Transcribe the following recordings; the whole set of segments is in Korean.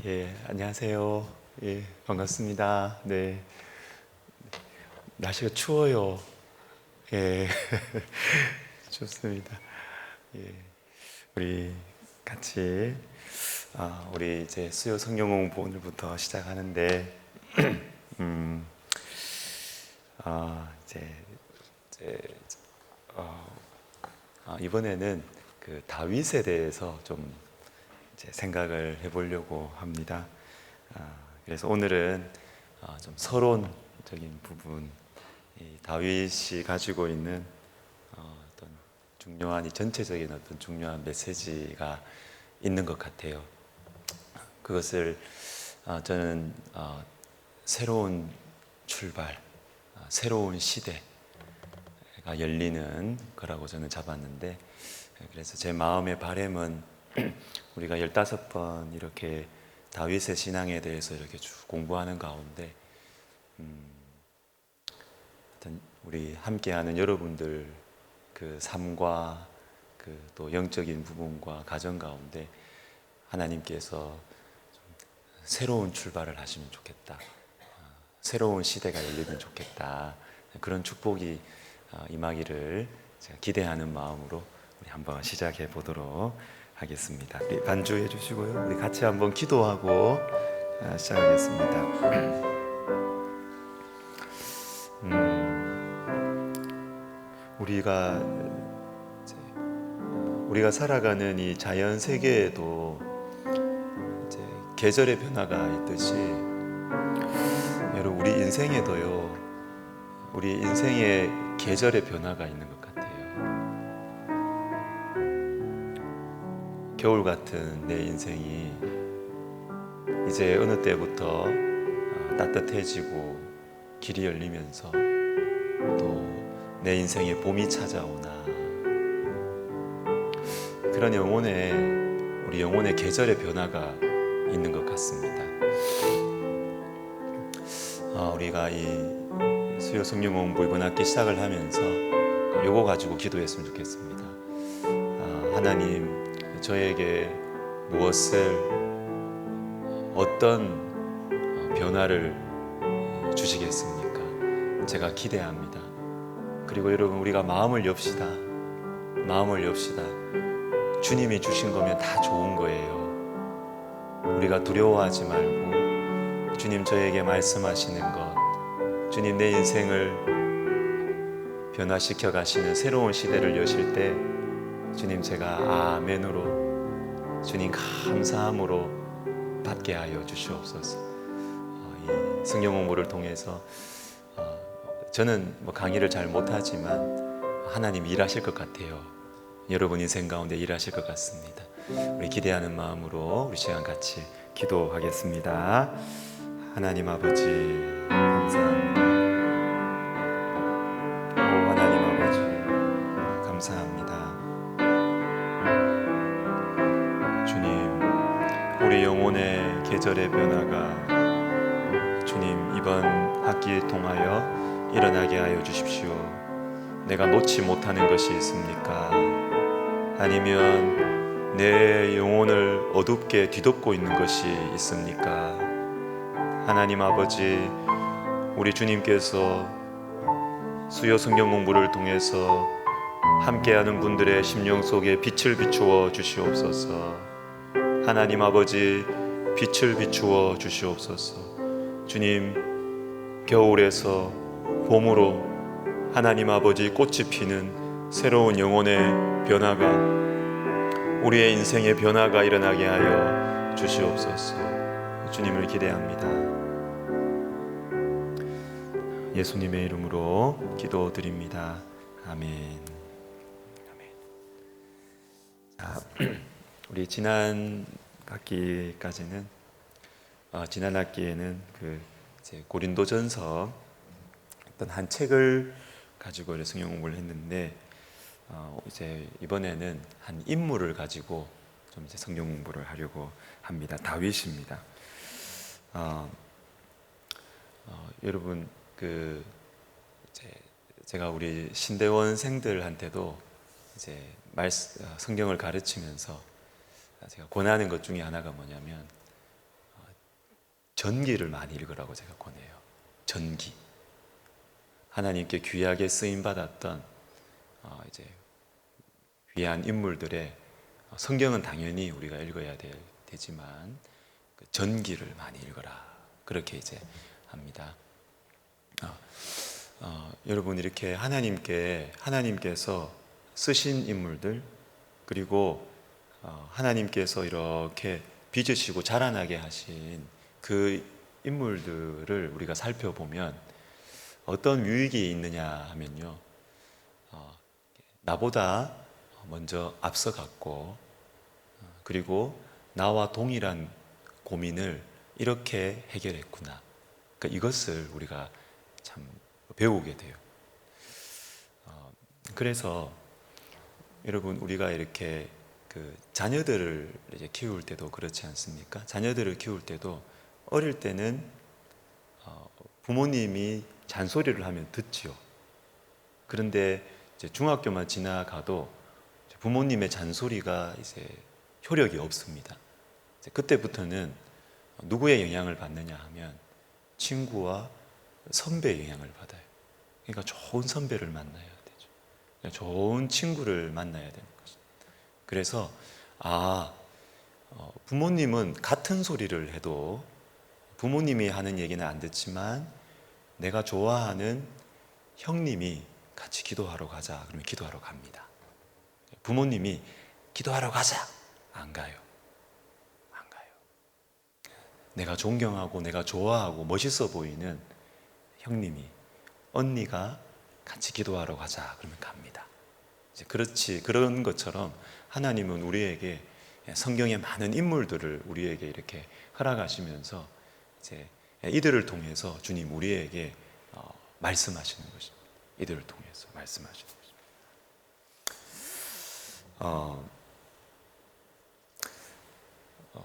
예, 안녕하세요. 예, 반갑습니다. 네, 날씨가 추워요. 예, 좋습니다. 예, 우리 같이 우리 이제 수요 성경 공부 오늘부터 시작하는데, 음, 이제 이번에는 그 다윗에 대해서 좀 이제 생각을 해보려고 합니다. 그래서 오늘은 좀 서론적인 부분, 이 다윗이 가지고 있는 어떤 중요한 이 전체적인 어떤 중요한 메시지가 있는 것 같아요. 그것을 저는 새로운 출발, 새로운 시대가 열리는 거라고 저는 잡았는데, 그래서 제 마음의 바람은 우리가 15번 이렇게 다윗의 신앙에 대해서 이렇게 쭉 공부하는 가운데 우리 함께하는 여러분들 그 삶과 그 또 영적인 부분과 가정 가운데 하나님께서 새로운 출발을 하시면 좋겠다. 새로운 시대가 열리면 좋겠다. 그런 축복이 임하기를 제가 기대하는 마음으로 우리 한번 시작해 보도록 하겠습니다. 우리 반주해 주시고요. 우리 같이 한번 기도하고 시작하겠습니다. 우리가 우리가 살아가는 이 자연 세계에도 이제 계절의 변화가 있듯이 여러분 우리 인생에도요. 우리 인생의 계절의 변화가 있는 것 같아요. 겨울 같은 내 인생이 이제 어느 때부터 따뜻해지고 길이 열리면서 또 내 인생에 봄이 찾아오나 그런 우리 영혼의 계절의 변화가 있는 것 같습니다. 우리가 이 수요 성령 공부 이번 학기 시작을 하면서 요거 가지고 기도했으면 좋겠습니다. 하나님 저에게 무엇을 어떤 변화를 주시겠습니까? 제가 기대합니다. 그리고 여러분 우리가 마음을 엽시다. 주님이 주신 거면 다 좋은 거예요. 우리가 두려워하지 말고 주님 저에게 말씀하시는 것, 주님 내 인생을 변화시켜 가시는 새로운 시대를 여실 때 주님 제가 아멘으로 주님 감사함으로 받게 하여 주시옵소서. 이 성경 공부를 통해서 저는 강의를 잘 못하지만 하나님 일하실 것 같아요. 여러분 인생 가운데 일하실 것 같습니다. 우리 기대하는 마음으로 우리 시간 같이 기도하겠습니다. 하나님 아버지 감사합니다. 하나님 아버지 감사합니다. 주님 우리 영혼의 계절의 변화가 주님 이번 학기를 통하여 일어나게 하여 주십시오. 내가 놓지 못하는 것이 있습니까? 아니면 내 영혼을 어둡게 뒤덮고 있는 것이 있습니까? 하나님 아버지 우리 주님께서 수요 성경 공부를 통해서 함께하는 분들의 심령 속에 빛을 비추어 주시옵소서. 하나님 아버지 빛을 비추어 주시옵소서. 주님 겨울에서 봄으로 하나님 아버지 꽃이 피는 새로운 영혼의 변화가 우리의 인생의 변화가 일어나게 하여 주시옵소서. 주님을 기대합니다. 예수님의 이름으로 기도드립니다. 아멘. 자, 우리 지난 학기에는 이제 고린도전서 어떤 한 책을 가지고 성경 공부를 했는데 이제 이번에는 한 인물을 가지고 좀 이제 성경 공부를 하려고 합니다. 다윗입니다. 여러분 이제 제가 우리 신대원생들한테도 이제 성경을 가르치면서 제가 권하는 것 중에 하나가 뭐냐면 전기를 많이 읽으라고 제가 권해요. 전기. 하나님께 귀하게 쓰임 받았던 이제 귀한 인물들의 성경은 당연히 우리가 읽어야 되지만 그 전기를 많이 읽어라. 그렇게 이제 합니다. 여러분 이렇게 하나님께서 쓰신 인물들 그리고 하나님께서 이렇게 빚으시고 자라나게 하신 그 인물들을 우리가 살펴보면 어떤 유익이 있느냐 하면요, 나보다 먼저 앞서갔고 그리고 나와 동일한 고민을 이렇게 해결했구나. 그러니까 이것을 우리가 참 배우게 돼요. 그래서 여러분 우리가 이렇게 그 자녀들을 이제 키울 때도 그렇지 않습니까? 자녀들을 키울 때도 어릴 때는 부모님이 잔소리를 하면 듣지요. 그런데 이제 중학교만 지나가도 부모님의 잔소리가 이제 효력이 없습니다. 그때부터는 누구의 영향을 받느냐 하면 친구와 선배의 영향을 받아요. 그러니까 좋은 선배를 만나야 되죠. 좋은 친구를 만나야 되는 것입니다. 그래서 부모님은 같은 소리를 해도 부모님이 하는 얘기는 안 듣지만 내가 좋아하는 형님이 같이 기도하러 가자. 그러면 기도하러 갑니다. 부모님이 기도하러 가자. 안 가요. 안 가요. 내가 존경하고 내가 좋아하고 멋있어 보이는 형님이, 언니가 같이 기도하러 가자. 그러면 갑니다. 이제 그런 것처럼 하나님은 우리에게 성경의 많은 인물들을 우리에게 이렇게 허락하시면서 이제 이들을 통해서 주님 우리에게 말씀하시는 것입니다. 이들을 통해서 말씀하시는 것입니다.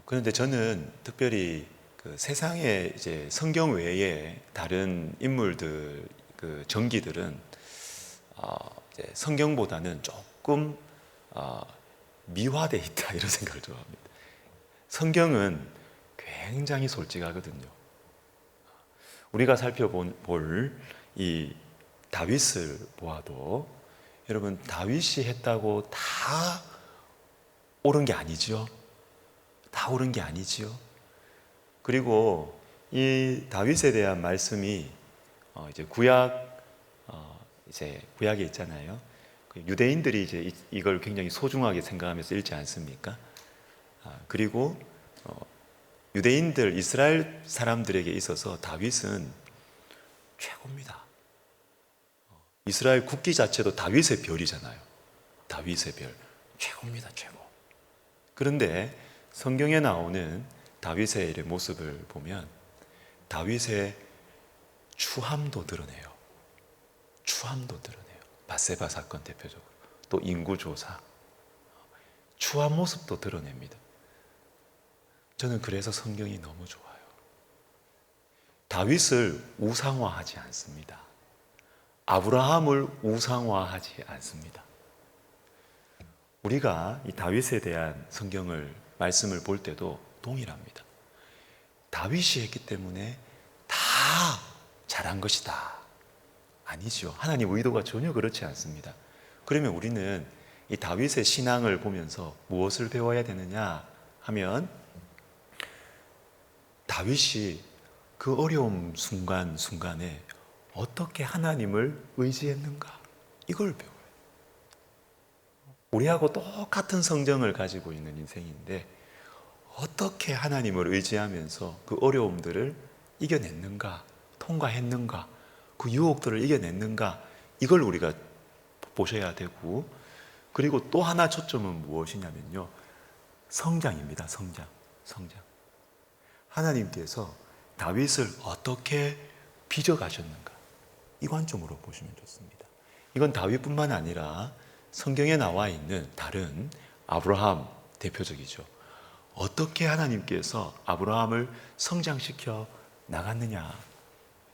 그런데 저는 특별히 그 세상에 이제 성경 외에 다른 인물들, 그 전기들은 이제 성경보다는 조금 미화되어 있다 이런 생각을 좀 합니다. 성경은 굉장히 솔직하거든요. 우리가 살펴볼 이 다윗을 보아도 여러분 다윗이 했다고 다 옳은 게 아니죠. 다 옳은 게 아니지요. 그리고 이 다윗에 대한 말씀이 이제 구약에 있잖아요. 유대인들이 이제 이걸 굉장히 소중하게 생각하면서 읽지 않습니까? 그리고 유대인들 이스라엘 사람들에게 있어서 다윗은 최고입니다. 이스라엘 국기 자체도 다윗의 별이잖아요. 다윗의 별 최고입니다. 최고. 그런데 성경에 나오는 다윗의 이런 모습을 보면 다윗의 추함도 드러내요. 추함도 드러내요. 밧세바 사건 대표적으로. 또 인구조사. 추한 모습도 드러냅니다. 저는 그래서 성경이 너무 좋아요. 다윗을 우상화하지 않습니다. 아브라함을 우상화하지 않습니다. 우리가 이 다윗에 대한 말씀을 볼 때도 동일합니다. 다윗이 했기 때문에 다 잘한 것이다. 아니죠. 하나님 의도가 전혀 그렇지 않습니다. 그러면 우리는 이 다윗의 신앙을 보면서 무엇을 배워야 되느냐 하면 다윗이 그 어려움 순간순간에 어떻게 하나님을 의지했는가 이걸 배워요. 우리하고 똑같은 성정을 가지고 있는 인생인데 어떻게 하나님을 의지하면서 그 어려움들을 이겨냈는가, 통과했는가, 그 유혹들을 이겨냈는가 이걸 우리가 보셔야 되고, 그리고 또 하나 초점은 무엇이냐면요, 성장입니다. 성장. 하나님께서 다윗을 어떻게 빚어가셨는가 이 관점으로 보시면 좋습니다. 이건 다윗뿐만 아니라 성경에 나와 있는 다른 아브라함 대표적이죠. 어떻게 하나님께서 아브라함을 성장시켜 나갔느냐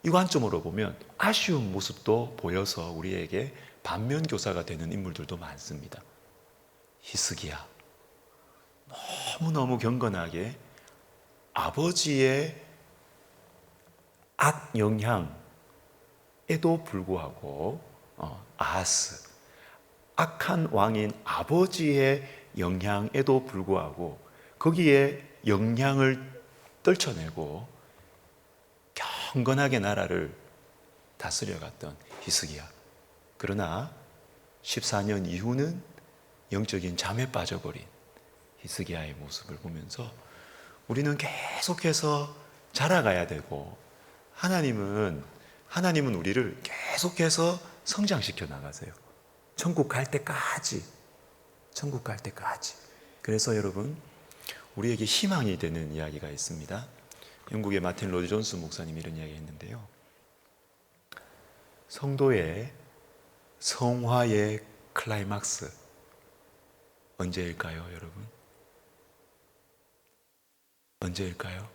이 관점으로 보면 아쉬운 모습도 보여서 우리에게 반면교사가 되는 인물들도 많습니다. 히스기야 너무너무 경건하게 아버지의 악 영향에도 불구하고 아하스, 악한 왕인 아버지의 영향에도 불구하고 거기에 영향을 떨쳐내고 경건하게 나라를 다스려갔던 히스기야. 그러나 14년 이후는 영적인 잠에 빠져버린 히스기야의 모습을 보면서 우리는 계속해서 자라가야 되고 하나님은 우리를 계속해서 성장시켜 나가세요. 천국 갈 때까지. 그래서 여러분, 우리에게 희망이 되는 이야기가 있습니다. 영국의 마틴 로이드 존스 목사님이 이런 이야기 했는데요. 성도의 성화의 클라이막스 언제일까요, 여러분? 언제일까요?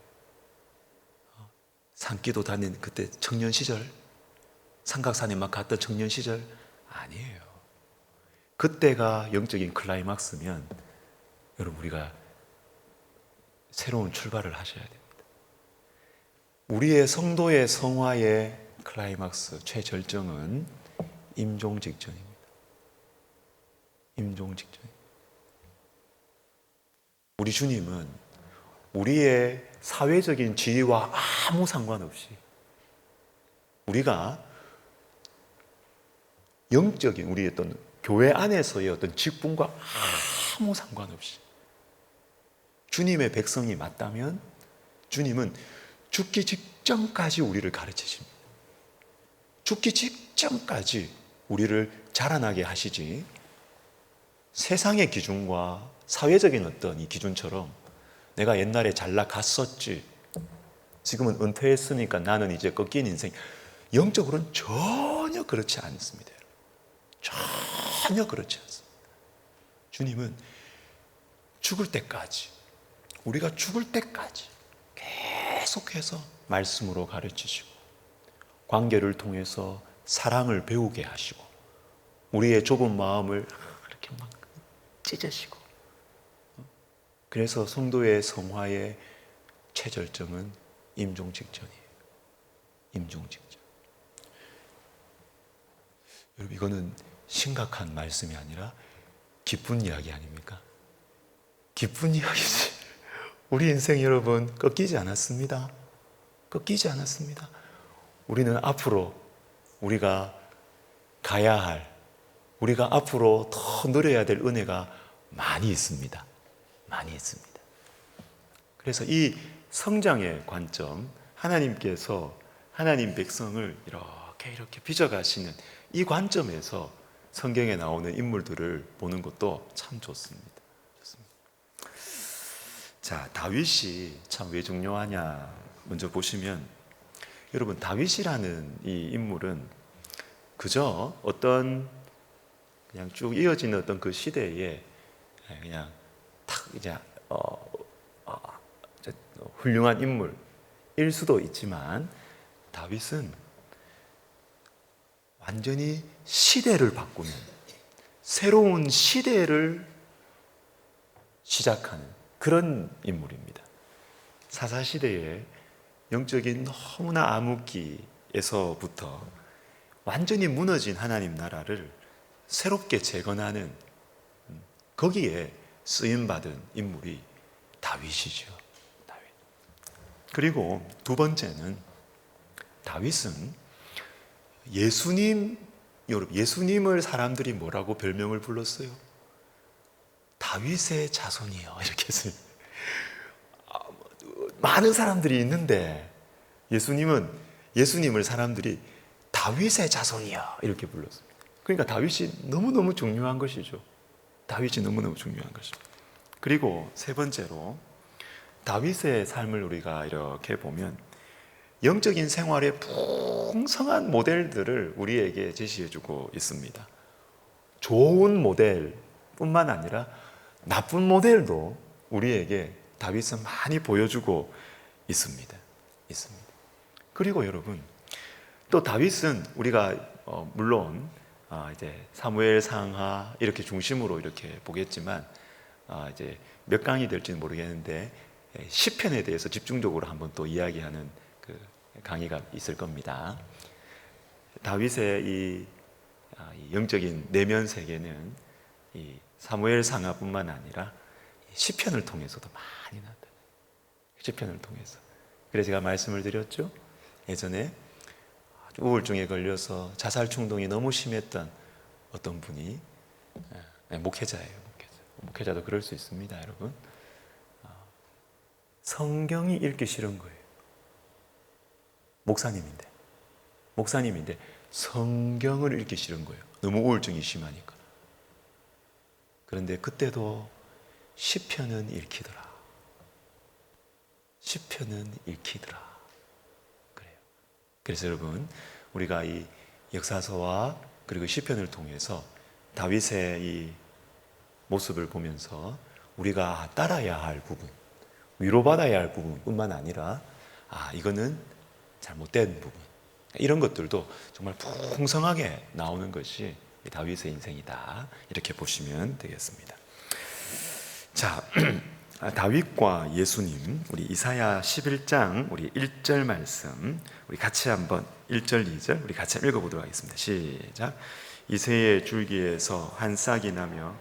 산기도 다닌 그때 청년 시절, 삼각산에 막 갔던 청년 시절 아니에요. 그때가 영적인 클라이막스면 여러분, 우리가 새로운 출발을 하셔야 됩니다. 우리의 성도의 성화의 클라이막스, 최절정은 임종 직전입니다. 임종 직전. 우리 주님은 우리의 사회적인 지위와 아무 상관없이 우리가 영적인 우리의 어떤 교회 안에서의 어떤 직분과 아무 상관없이 주님의 백성이 맞다면 주님은 죽기 직전까지 우리를 가르치십니다. 죽기 직전까지 우리를 자라나게 하시지, 세상의 기준과 사회적인 어떤 이 기준처럼 내가 옛날에 잘 나갔었지, 지금은 은퇴했으니까 나는 이제 꺾인 인생, 영적으로는 전혀 그렇지 않습니다. 전혀 그렇지 않습니다. 주님은 죽을 때까지, 우리가 죽을 때까지 계속해서 말씀으로 가르치시고 관계를 통해서 사랑을 배우게 하시고 우리의 좁은 마음을 이렇게 막 찢으시고, 그래서 성도의 성화의 최절정은 임종 직전이에요. 임종 직전. 여러분, 이거는 심각한 말씀이 아니라 기쁜 이야기 아닙니까? 기쁜 이야기지. 우리 인생 여러분 꺾이지 않았습니다. 꺾이지 않았습니다. 우리는 앞으로 우리가 가야 할, 우리가 앞으로 더 누려야 될 은혜가 많이 있습니다. 많이 있습니다. 그래서 이 성장의 관점, 하나님께서 하나님 백성을 이렇게 빚어가시는 이 관점에서 성경에 나오는 인물들을 보는 것도 참 좋습니다. 자, 다윗이 참 왜 중요하냐 먼저 보시면, 여러분, 다윗이라는 이 인물은 그저 어떤 그냥 쭉 이어지는 어떤 그 시대에 그냥 탁 이제 훌륭한 인물일 수도 있지만, 다윗은 완전히 시대를 바꾸는, 새로운 시대를 시작하는 그런 인물입니다. 사사시대의 영적인 너무나 암흑기에서부터 완전히 무너진 하나님 나라를 새롭게 재건하는, 거기에 쓰임받은 인물이 다윗이죠. 다윗. 그리고 두 번째는, 다윗은 예수님을 사람들이 뭐라고 별명을 불렀어요? 다윗의 자손이요, 이렇게 했어요. 많은 사람들이 있는데 예수님을 사람들이 다윗의 자손이요, 이렇게 불렀습니다. 그러니까 다윗이 너무너무 중요한 것이죠. 다윗이 너무너무 중요한 것이죠. 그리고 세 번째로, 다윗의 삶을 우리가 이렇게 보면 영적인 생활의 풍성한 모델들을 우리에게 제시해주고 있습니다. 좋은 모델뿐만 아니라 나쁜 모델도 우리에게 다윗은 많이 보여주고 있습니다. 그리고 여러분, 또 다윗은 우리가 물론 이제 사무엘 상하 이렇게 중심으로 이렇게 보겠지만, 이제 몇 강이 될지는 모르겠는데 시편에 대해서 집중적으로 한번 또 이야기하는 그 강의가 있을 겁니다. 다윗의 이 영적인 내면 세계는 이 사무엘 상하뿐만 아니라 시편을 통해서도 많이 나타나요. 시편을 통해서. 그래서 제가 말씀을 드렸죠. 예전에 우울증에 걸려서 자살 충동이 너무 심했던 어떤 분이 목회자예요. 목회자도 그럴 수 있습니다, 여러분. 성경이 읽기 싫은 거예요. 목사님인데 성경을 읽기 싫은 거예요. 너무 우울증이 심하니까. 그런데 그때도 시편은 읽히더라. 그래요. 그래서 여러분, 우리가 이 역사서와 그리고 시편을 통해서 다윗의 이 모습을 보면서 우리가 따라야 할 부분, 위로받아야 할 부분뿐만 아니라 이거는 잘못된 부분, 이런 것들도 정말 풍성하게 나오는 것이 다윗의 인생이다, 이렇게 보시면 되겠습니다. 자, 다윗과 예수님, 우리 이사야 11장 우리 1절 말씀 우리 같이 한번 1절 2절 우리 같이 읽어보도록 하겠습니다. 시작. 이새의 줄기에서 한 싹이 나며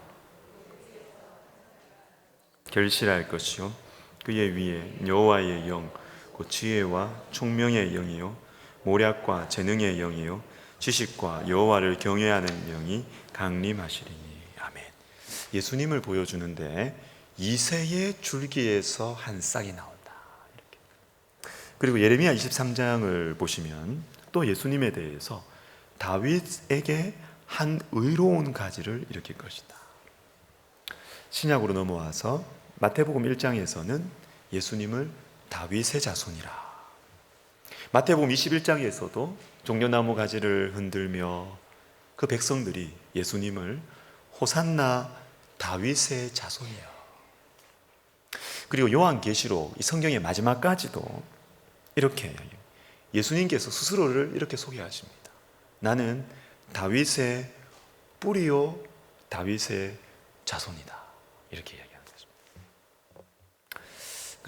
결실할 것이요 그의 위에 여호와의 영 곧 지혜와 총명의 영이요 모략과 재능의 영이요 지식과 여호와를 경외하는 영이 강림하시리니. 아멘. 예수님을 보여주는데 이새의 줄기에서 한 싹이 나온다, 이렇게. 그리고 예레미야 23장을 보시면 또 예수님에 대해서 다윗에게 한 의로운 가지를 일으킬 것이다. 신약으로 넘어와서 마태복음 1장에서는 예수님을 다윗의 자손이라. 마태복음 21장에서도 종려나무 가지를 흔들며 그 백성들이 예수님을 호산나 다윗의 자손이야. 그리고 요한계시록 이 성경의 마지막까지도 이렇게 예수님께서 스스로를 이렇게 소개하십니다. 나는 다윗의 뿌리요 다윗의 자손이다, 이렇게 이야기하는 것입니다.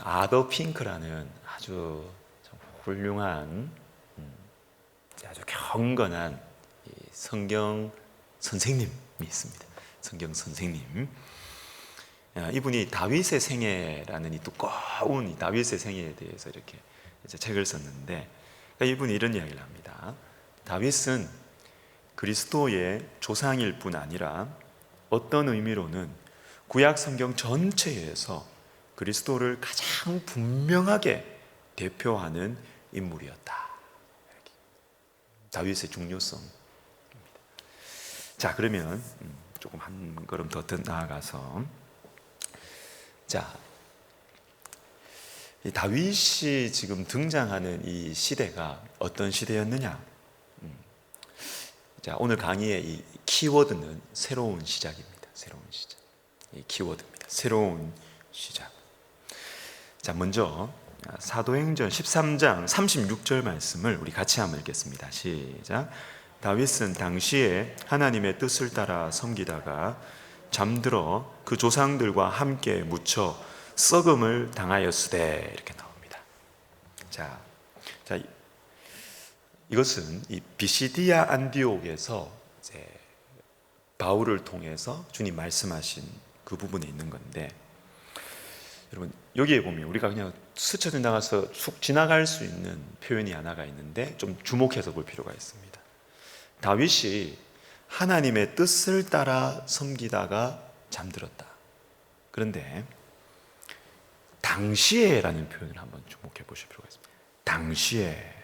아더 핑크라는 아주 훌륭한, 아주 경건한 성경 선생님이 있습니다. 성경 선생님. 이분이 다윗의 생애라는 이 두꺼운 이 다윗의 생애에 대해서 이렇게 이제 책을 썼는데, 이분이 이런 이야기를 합니다. 다윗은 그리스도의 조상일 뿐 아니라 어떤 의미로는 구약 성경 전체에서 그리스도를 가장 분명하게 대표하는 인물이었다. 다윗의 중요성입니다. 자, 그러면 조금 한 걸음 더 나아가서, 자, 이 다윗이 지금 등장하는 이 시대가 어떤 시대였느냐? 자, 오늘 강의의 이 키워드는 새로운 시작입니다. 새로운 시작. 이 키워드입니다. 새로운 시작. 자, 먼저 사도행전 13장 36절 말씀을 우리 같이 한번 읽겠습니다. 시작. 다윗은 당시에 하나님의 뜻을 따라 섬기다가 잠들어 그 조상들과 함께 묻혀 썩음을 당하였으되, 이렇게 나옵니다. 자, 이것은 이 비시디아 안디옥에서 이제 바울을 통해서 주님 말씀하신 그 부분에 있는 건데, 여러분 여기에 보면 우리가 그냥 스쳐 지나가서 쑥 지나갈 수 있는 표현이 하나가 있는데 좀 주목해서 볼 필요가 있습니다. 다윗이 하나님의 뜻을 따라 섬기다가 잠들었다. 그런데 당시에라는 표현을 한번 주목해 보실 필요가 있습니다. 당시에.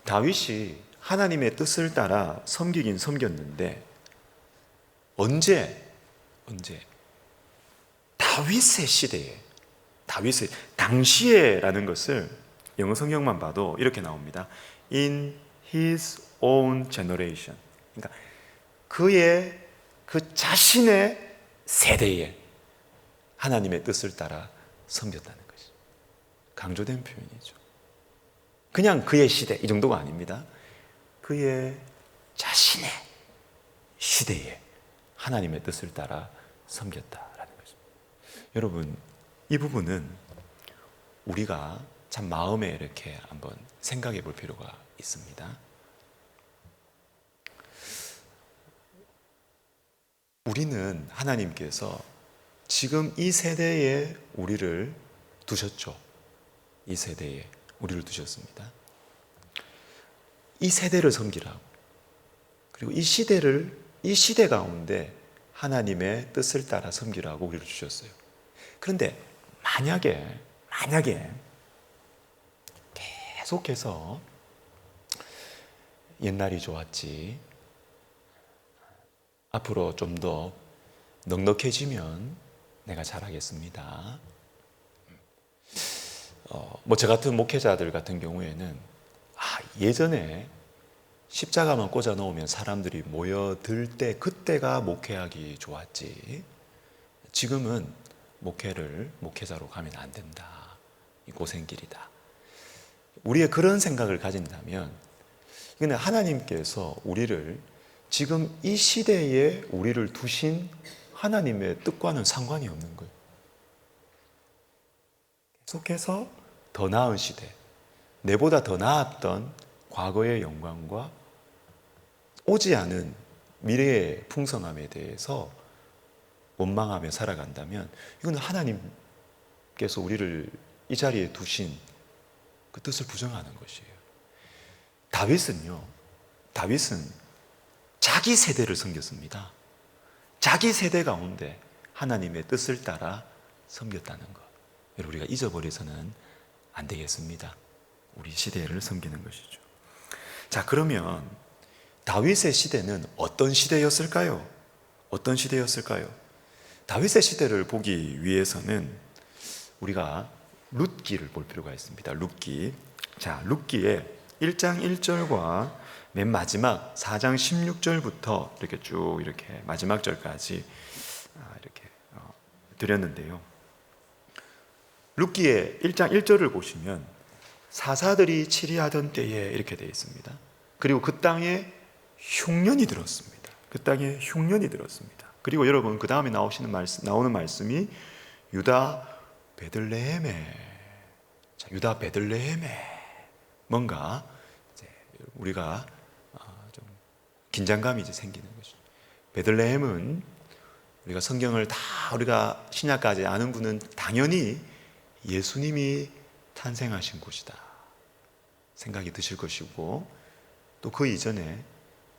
다윗이 하나님의 뜻을 따라 섬기긴 섬겼는데 언제? 다윗의 시대에, 다윗의 당시에라는 것을 영어 성경만 봐도 이렇게 나옵니다. In his own generation. 그러니까 그의 그 자신의 세대에 하나님의 뜻을 따라 섬겼다는 것이 강조된 표현이죠. 그냥 그의 시대 이 정도가 아닙니다. 그의 자신의 시대에 하나님의 뜻을 따라 섬겼다라는 것입니다. 여러분, 이 부분은 우리가 참 마음에 이렇게 한번 생각해 볼 필요가 있습니다. 우리는 하나님께서 지금 이 세대에 우리를 두셨죠. 이 세대에 우리를 두셨습니다. 이 세대를 섬기라고, 그리고 이 시대 가운데 하나님의 뜻을 따라 섬기라고 우리를 주셨어요. 그런데 만약에 계속해서 옛날이 좋았지, 앞으로 좀 더 넉넉해지면 내가 잘하겠습니다. 저 같은 목회자들 같은 경우에는 예전에 십자가만 꽂아 놓으면 사람들이 모여들 때 그때가 목회하기 좋았지, 지금은 목회자로 가면 안 된다. 이 고생길이다. 우리의 그런 생각을 가진다면, 이거는 하나님께서 우리를 지금 이 시대에 우리를 두신 하나님의 뜻과는 상관이 없는 거예요. 계속해서 더 나은 시대, 내보다 더 나았던 과거의 영광과 오지 않은 미래의 풍성함에 대해서 원망하며 살아간다면, 이건 하나님께서 우리를 이 자리에 두신 그 뜻을 부정하는 것이에요. 다윗은 자기 세대를 섬겼습니다. 자기 세대 가운데 하나님의 뜻을 따라 섬겼다는 것, 우리가 잊어버려서는 안 되겠습니다. 우리 시대를 섬기는 것이죠. 자, 그러면 다윗의 시대는 어떤 시대였을까요? 다윗의 시대를 보기 위해서는 우리가 룻기를 볼 필요가 있습니다. 룻기. 자, 룻기에 1장 1절과 맨 마지막 4장 16절부터 이렇게 쭉 이렇게 마지막 절까지 이렇게 드렸는데요. 룻기의 1장 1절을 보시면 사사들이 치리하던 때에 이렇게 되어 있습니다. 그리고 그 땅에 흉년이 들었습니다. 그리고 여러분, 그 다음에 나오는 말씀이 유다 베들레헴에, 뭔가 이제 우리가 좀 긴장감이 이제 생기는 것이죠. 베들레헴은 우리가 성경을 다 우리가 신약까지 아는 분은 당연히 예수님이 탄생하신 곳이다 생각이 드실 것이고, 또 그 이전에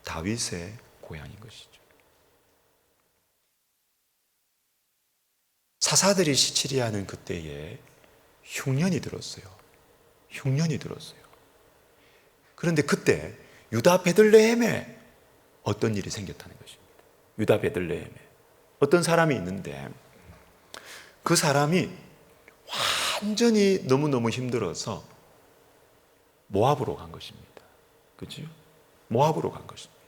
다윗의 고향인 것이죠. 사사들이 시치리하는 그때에 흉년이 들었어요. 그런데 그때 유다 베들레헴에 어떤 일이 생겼다는 것입니다. 유다 베들레헴에 어떤 사람이 있는데, 그 사람이 완전히 너무너무 힘들어서 모압으로 간 것입니다. 그렇죠? 모압으로 간 것입니다.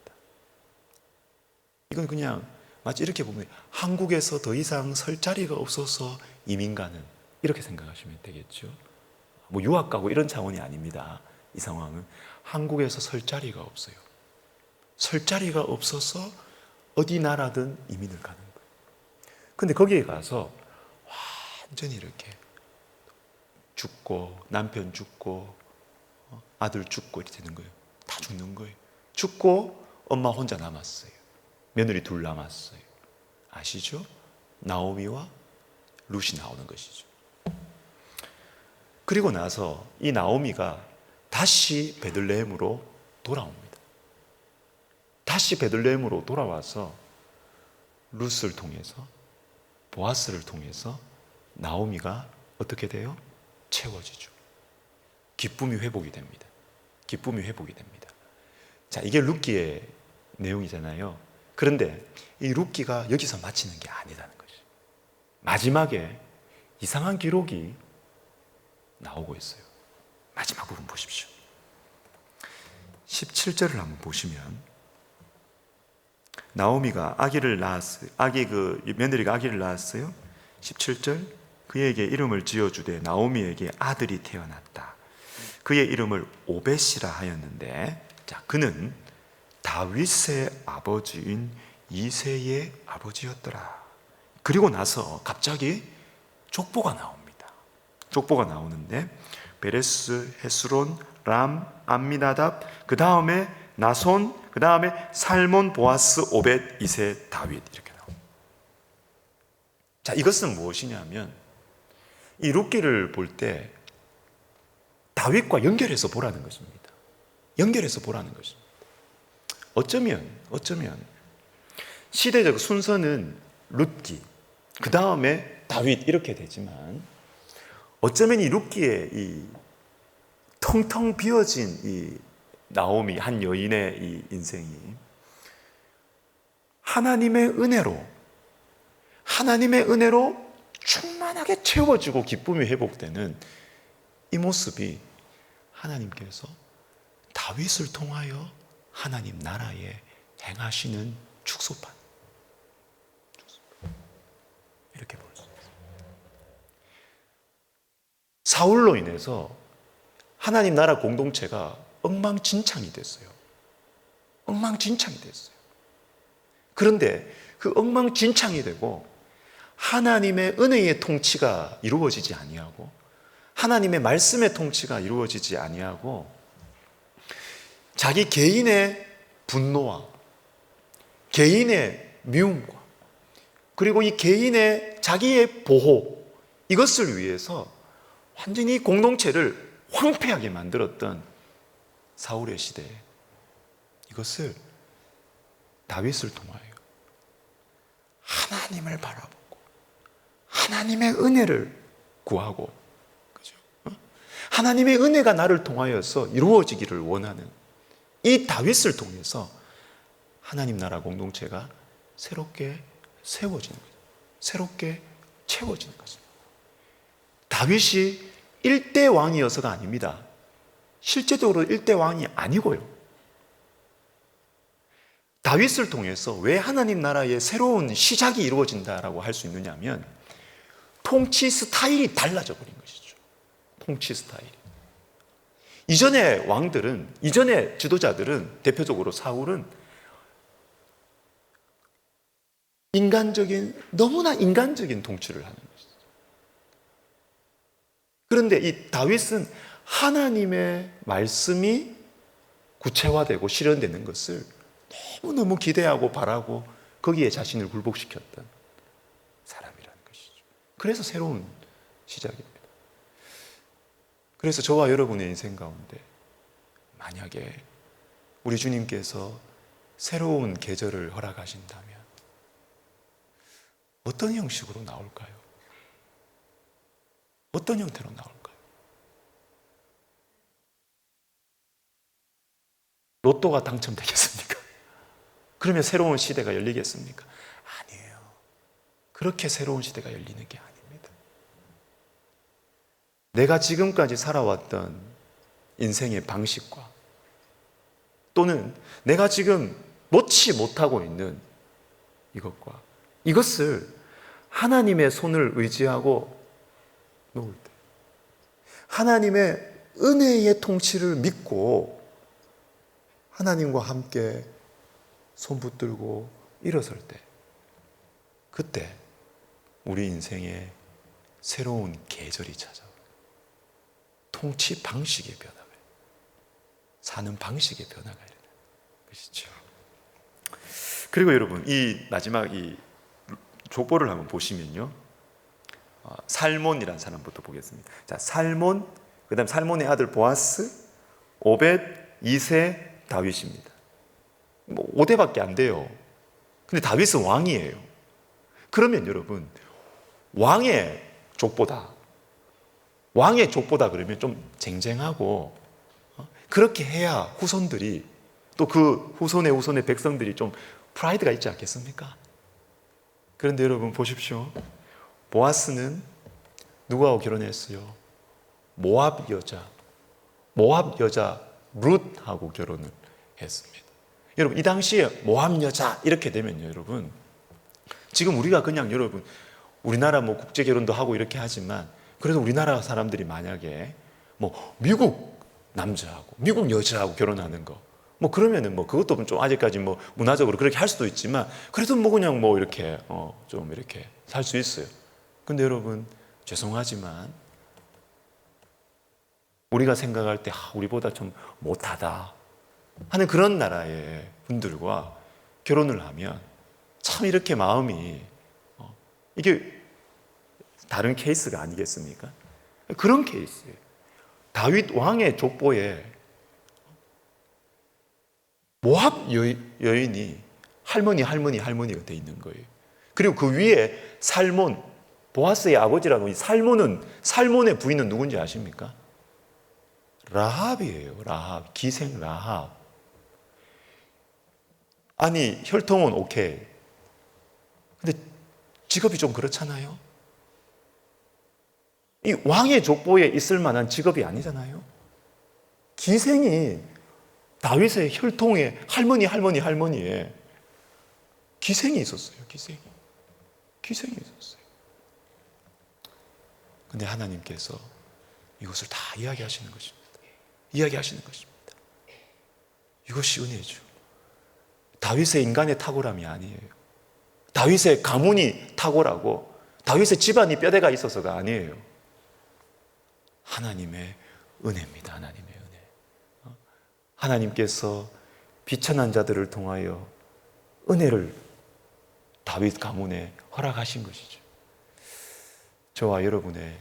이건 그냥 마치 이렇게 보면 한국에서 더 이상 설 자리가 없어서 이민 가는, 이렇게 생각하시면 되겠죠. 유학 가고 이런 차원이 아닙니다. 이 상황은 한국에서 설 자리가 없어요. 설 자리가 없어서 어디 나라든 이민을 가는 거예요. 근데 거기에 가서 완전히 이렇게 죽고, 남편 죽고, 아들 죽고 이렇게 되는 거예요. 다 죽는 거예요. 죽고 엄마 혼자 남았어요. 며느리 둘 남았어요. 아시죠? 나오미와 룻이 나오는 것이죠. 그리고 나서 이 나오미가 다시 베들레헴으로 돌아옵니다. 다시 베들레헴으로 돌아와서 룻을 통해서, 보아스를 통해서 나오미가 어떻게 돼요? 채워지죠. 기쁨이 회복이 됩니다. 자, 이게 룻기의 내용이잖아요. 그런데 이 룻기가 여기서 마치는 게 아니라는 것이, 마지막에 이상한 기록이 나오고 있어요. 마지막 부분 보십시오. 17절을 한번 보시면, 나오미가 아기를 낳았어요. 며느리가 아기를 낳았어요. 17절, 그에게 이름을 지어주되 나오미에게 아들이 태어났다. 그의 이름을 오벳이라 하였는데, 자, 그는 다윗의 아버지인 이새의 아버지였더라. 그리고 나서 갑자기 족보가 나옵니다. 족보가 나오는데 베레스, 헤스론, 람, 암미나답, 그 다음에 나손, 그 다음에 살몬, 보아스, 오벳, 이세, 다윗 이렇게 나옵니다. 자, 이것은 무엇이냐면 이 룻기를 볼 때 다윗과 연결해서 보라는 것입니다. 연결해서 보라는 것입니다. 어쩌면 시대적 순서는 룻기, 그 다음에 다윗 이렇게 되지만 어쩌면 이 룻기의 이 텅텅 비어진 이 나오미 한 여인의 이 인생이 하나님의 은혜로 충만하게 채워지고 기쁨이 회복되는 이 모습이 하나님께서 다윗을 통하여 하나님 나라에 행하시는 축소판, 이렇게 볼 수 있습니다. 사울로 인해서 하나님 나라 공동체가 엉망진창이 됐어요. 그런데 그 엉망진창이 되고 하나님의 은혜의 통치가 이루어지지 아니하고 하나님의 말씀의 통치가 이루어지지 아니하고 자기 개인의 분노와 개인의 미움과 그리고 이 개인의 자기의 보호, 이것을 위해서 완전히 공동체를 황폐하게 만들었던 사울의 시대에 이것을 다윗을 통하여 하나님을 바라보고 하나님의 은혜를 구하고, 그죠? 하나님의 은혜가 나를 통하여서 이루어지기를 원하는 이 다윗을 통해서 하나님 나라 공동체가 새롭게 세워지는 거죠. 새롭게 채워지는 것입니다. 다윗이 일대 왕이어서가 아닙니다. 실제적으로 일대 왕이 아니고요. 다윗을 통해서 왜 하나님 나라의 새로운 시작이 이루어진다라고 할 수 있느냐 하면 통치 스타일이 달라져 버린 것이죠. 통치 스타일이. 이전의 왕들은, 이전의 지도자들은, 대표적으로 사울은 너무나 인간적인 통치를 하는 것이죠. 그런데 이 다윗은 하나님의 말씀이 구체화되고 실현되는 것을 너무너무 기대하고 바라고 거기에 자신을 굴복시켰던 사람이라는 것이죠. 그래서 새로운 시작입니다. 그래서 저와 여러분의 인생 가운데 만약에 우리 주님께서 새로운 계절을 허락하신다면 어떤 형식으로 나올까요? 어떤 형태로 나올까요? 로또가 당첨되겠습니까? 그러면 새로운 시대가 열리겠습니까? 아니에요. 그렇게 새로운 시대가 열리는 게 아닙니다. 내가 지금까지 살아왔던 인생의 방식과 또는 내가 지금 놓지 못하고 있는 이것을 하나님의 손을 의지하고 놓을 때, 하나님의 은혜의 통치를 믿고 하나님과 함께 손 붙들고 일어설 때, 그때 우리 인생에 새로운 계절이 찾아와요. 통치 방식의 변화가, 사는 방식의 변화가 일어나는 것이죠. 그리고 여러분, 이 마지막 이 족보를 한번 보시면요, 살몬이라는 사람부터 보겠습니다. 자, 살몬, 그 다음 살몬의 아들 보아스, 오벳, 이세, 다윗입니다. 5대밖에 안 돼요. 근데 다윗은 왕이에요. 그러면 여러분, 왕의 족보다 그러면 좀 쟁쟁하고, 그렇게 해야 후손들이, 또 그 후손의 백성들이 좀 프라이드가 있지 않겠습니까? 그런데 여러분 보십시오. 보아스는 누구하고 결혼했어요? 모압 여자 룻하고 결혼을 했습니다. 여러분, 이 당시에 모압 여자 이렇게 되면요, 여러분, 지금 우리가 그냥 여러분 우리나라 뭐 국제 결혼도 하고 이렇게 하지만 그래도 우리나라 사람들이 만약에 뭐 미국 남자하고 미국 여자하고 결혼하는 거 뭐 그러면은 뭐 그것도 좀 아직까지 뭐 문화적으로 그렇게 할 수도 있지만 그래도 뭐 그냥 뭐 이렇게 좀 이렇게 살 수 있어요. 근데 여러분 죄송하지만 우리가 생각할 때 우리보다 좀 못하다 하는 그런 나라의 분들과 결혼을 하면 참 이렇게 마음이 이게 다른 케이스가 아니겠습니까? 그런 케이스예요. 다윗 왕의 족보에 모압 여인이 할머니가 돼 있는 거예요. 그리고 그 위에 살몬, 보아스의 아버지라고 이 살몬의 부인은 누군지 아십니까? 라합이에요. 라합, 기생 라합. 아니 혈통은 오케이. 근데 직업이 좀 그렇잖아요. 이 왕의 족보에 있을 만한 직업이 아니잖아요. 기생이 다윗의 혈통에 할머니에 기생이 있었어요. 기생이 있었어요. 근데 하나님께서 이것을 다 이야기하시는 것입니다. 이것이 은혜죠. 다윗의 인간의 탁월함이 아니에요. 다윗의 가문이 탁월하고 다윗의 집안이 뼈대가 있어서가 아니에요. 하나님의 은혜입니다. 하나님의 은혜. 하나님께서 비천한 자들을 통하여 은혜를 다윗 가문에 허락하신 것이죠. 저와 여러분의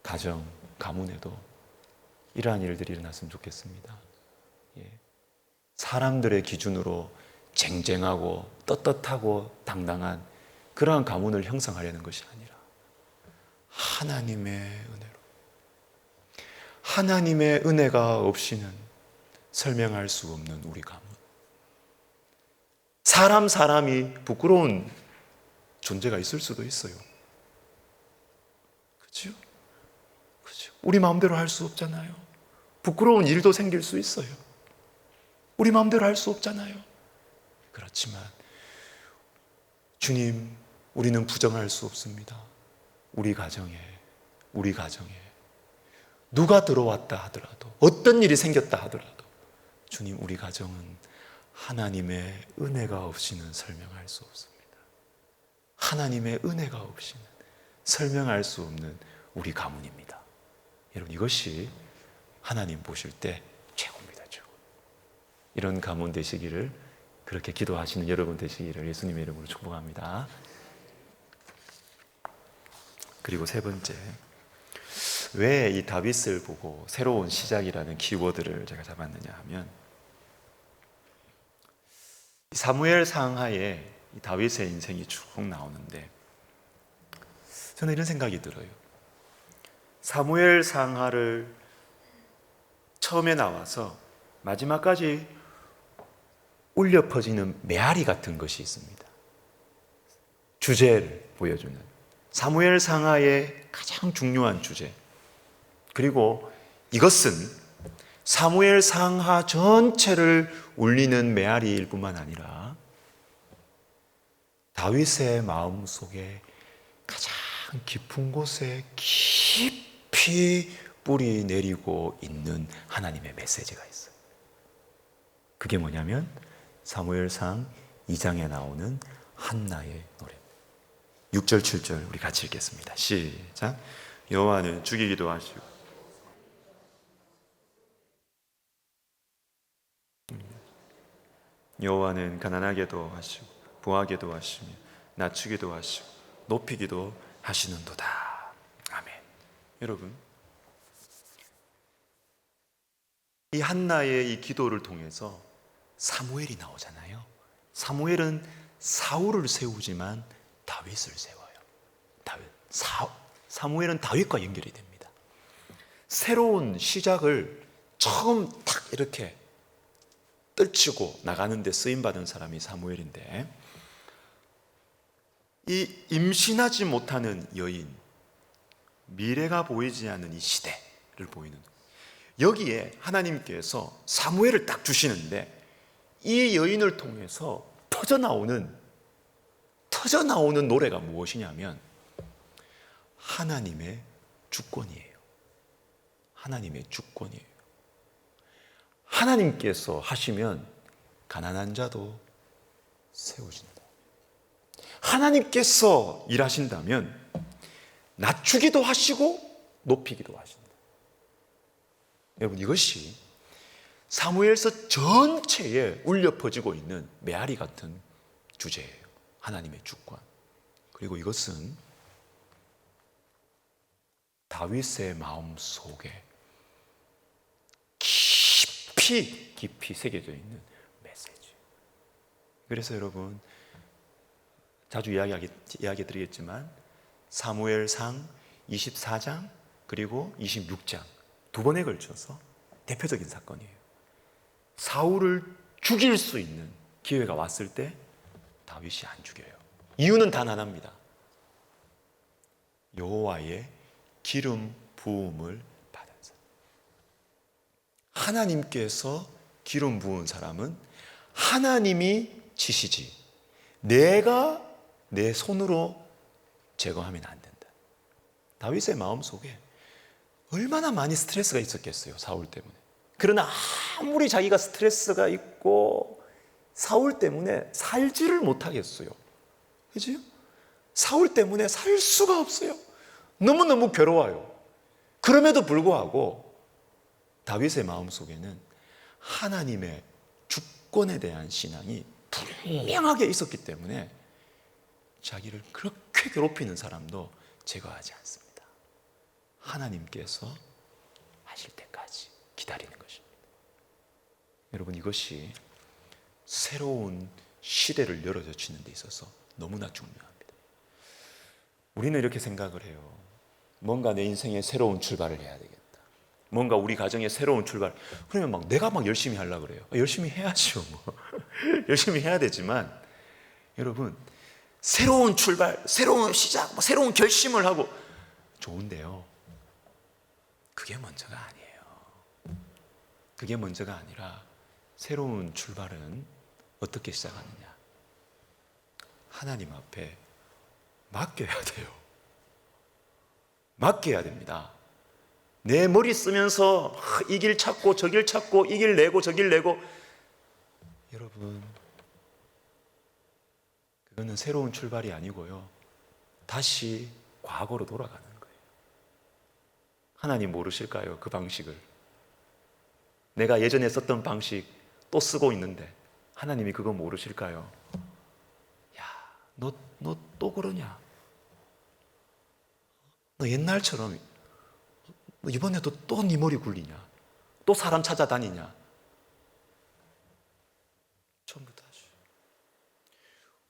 가정, 가문에도 이러한 일들이 일어났으면 좋겠습니다. 사람들의 기준으로 쟁쟁하고 떳떳하고 당당한 그러한 가문을 형성하려는 것이 아니라 하나님의 은혜로, 하나님의 은혜가 없이는 설명할 수 없는 우리 가문. 사람이 부끄러운 존재가 있을 수도 있어요. 그렇죠? 우리 마음대로 할 수 없잖아요. 부끄러운 일도 생길 수 있어요. 우리 마음대로 할 수 없잖아요. 그렇지만 주님, 우리는 부정할 수 없습니다. 우리 가정에 누가 들어왔다 하더라도, 어떤 일이 생겼다 하더라도 주님, 우리 가정은 하나님의 은혜가 없이는 설명할 수 없습니다. 하나님의 은혜가 없이는 설명할 수 없는 우리 가문입니다. 여러분, 이것이 하나님 보실 때 최고입니다. 최고. 이런 가문 되시기를, 그렇게 기도하시는 여러분 되시기를 예수님의 이름으로 축복합니다. 그리고 세 번째, 왜 이 다윗을 보고 새로운 시작이라는 키워드를 제가 잡았느냐 하면, 사무엘 상하에 다윗의 인생이 쭉 나오는데 저는 이런 생각이 들어요. 사무엘 상하를 처음에 나와서 마지막까지 울려 퍼지는 메아리 같은 것이 있습니다. 주제를 보여주는 사무엘 상하의 가장 중요한 주제. 그리고 이것은 사무엘 상하 전체를 울리는 메아리일 뿐만 아니라 다윗의 마음 속에 가장 깊은 곳에 깊이 뿌리 내리고 있는 하나님의 메시지가 있어요. 그게 뭐냐면 사무엘상 2장에 나오는 한나의 노래. 6절 7절 우리 같이 읽겠습니다. 시작. 여호와는 죽이기도 하시고 여호와는 가난하게도 하시고 부하게도 하시며 낮추기도 하시고 높이기도 하시는도다. 아멘. 여러분, 이 한나의 이 기도를 통해서 사무엘이 나오잖아요. 사무엘은 사울을 세우지만 다윗을 세워요. 사무엘은 다윗과 연결이 됩니다. 새로운 시작을 처음 딱 이렇게 떨치고 나가는 데 쓰임받은 사람이 사무엘인데, 이 임신하지 못하는 여인, 미래가 보이지 않는 이 시대를 보이는, 여기에 하나님께서 사무엘을 딱 주시는데 이 여인을 통해서 터져나오는 노래가 무엇이냐면 하나님의 주권이에요. 하나님의 주권이에요. 하나님께서 하시면 가난한 자도 세우신다. 하나님께서 일하신다면 낮추기도 하시고 높이기도 하신다. 여러분, 이것이 사무엘서 전체에 울려 퍼지고 있는 메아리 같은 주제예요. 하나님의 주권. 그리고 이것은 다윗의 마음 속에 깊이 새겨져 있는 메시지. 그래서 여러분, 자주 이야기 드리겠지만 사무엘상 24장 그리고 26장 두 번에 걸쳐서 대표적인 사건이에요. 사울을 죽일 수 있는 기회가 왔을 때 다윗이 안 죽여요. 이유는 단 하나입니다. 여호와의 기름 부음을 받은 사람. 하나님께서 기름 부은 사람은 하나님이 치시지 내가 내 손으로 제거하면 안 된다. 다윗의 마음속에 얼마나 많이 스트레스가 있었겠어요, 사울 때문에. 그러나 아무리 자기가 스트레스가 있고 사울 때문에 살지를 못하겠어요. 그죠? 사울 때문에 살 수가 없어요. 너무너무 괴로워요. 그럼에도 불구하고 다윗의 마음속에는 하나님의 주권에 대한 신앙이 분명하게 있었기 때문에 자기를 그렇게 괴롭히는 사람도 제거하지 않습니다. 하나님께서 하실 때까지 기다리는 것입니다. 여러분, 이것이 새로운 시대를 열어젖히는 데 있어서 너무나 중요합니다. 우리는 이렇게 생각을 해요. 뭔가 내 인생에 새로운 출발을 해야 되겠다. 뭔가 우리 가정에 새로운 출발. 그러면 내가 열심히 하려고 그래요. 열심히 해야죠. 열심히 해야 되지만 여러분, 새로운 출발, 새로운 시작, 새로운 결심을 하고 좋은데요. 그게 먼저가 아니에요. 그게 먼저가 아니라 새로운 출발은 어떻게 시작하느냐? 하나님 앞에 맡겨야 돼요. 맡겨야 됩니다. 내 머리 쓰면서 이 길 찾고 저 길 찾고 이 길 내고 저 길 내고, 여러분, 그거는 새로운 출발이 아니고요. 다시 과거로 돌아가는 거예요. 하나님 모르실까요? 그 방식을. 내가 예전에 썼던 방식 또 쓰고 있는데 하나님이 그거 모르실까요? 야, 너 또 그러냐? 너 옛날처럼 너 이번에도 또 네 머리 굴리냐? 또 사람 찾아다니냐? 처음부터 하시.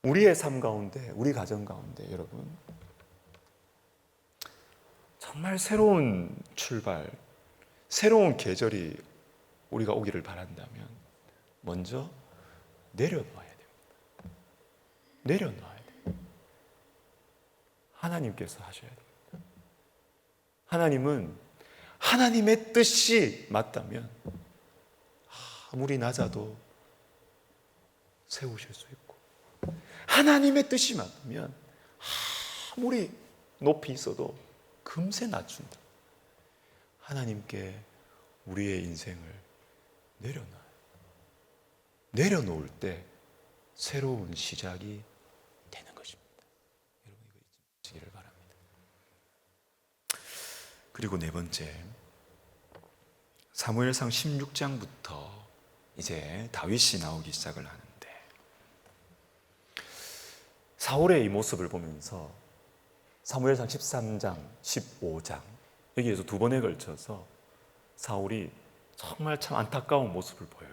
우리의 삶 가운데, 우리 가정 가운데 여러분, 정말 새로운 출발, 새로운 계절이 우리가 오기를 바란다면 먼저 내려놔야 됩니다. 내려놔야 돼요. 하나님께서 하셔야 됩니다. 하나님은 하나님의 뜻이 맞다면 아무리 낮아도 세우실 수 있고, 하나님의 뜻이 맞다면 아무리 높이 있어도 금세 낮춘다. 하나님께 우리의 인생을 내려놔요. 내려놓을 때 새로운 시작이 되는 것입니다. 여러분, 이거 잊지 마시기를 바랍니다. 그리고 네 번째, 사무엘상 16장부터 이제 다윗이 나오기 시작을 하는데, 사울의 이 모습을 보면서 사무엘상 13장, 15장 여기에서 두 번에 걸쳐서 사울이 정말 참 안타까운 모습을 보여요.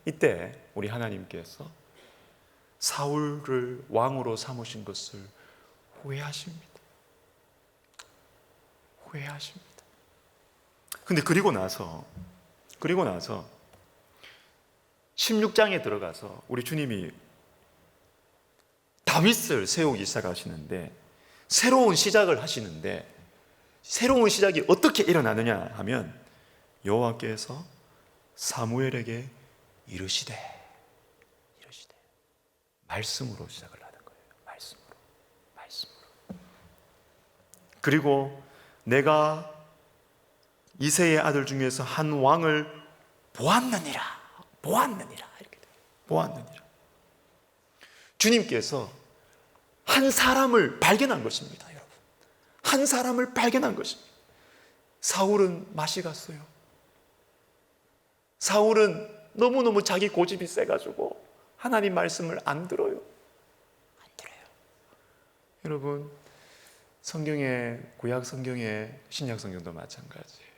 이때 우리 하나님께서 사울을 왕으로 삼으신 것을 후회하십니다. 후회하십니다. 근데 그리고 나서 16장에 들어가서 우리 주님이 다윗을 세우기 시작하시는데, 새로운 시작을 하시는데, 새로운 시작이 어떻게 일어나느냐 하면 여호와께서 사무엘에게 이르시되 말씀으로 시작을 하는 거예요. 말씀으로. 그리고 내가 이새의 아들 중에서 한 왕을 보았느니라 이렇게 돼요. 보았느니라. 주님께서 한 사람을 발견한 것입니다, 여러분. 한 사람을 발견한 것입니다. 사울은 맛이 갔어요. 사울은 너무너무 자기 고집이 세가지고 하나님 말씀을 안 들어요. 안 들어요. 여러분, 성경에, 구약 성경에, 신약 성경도 마찬가지예요.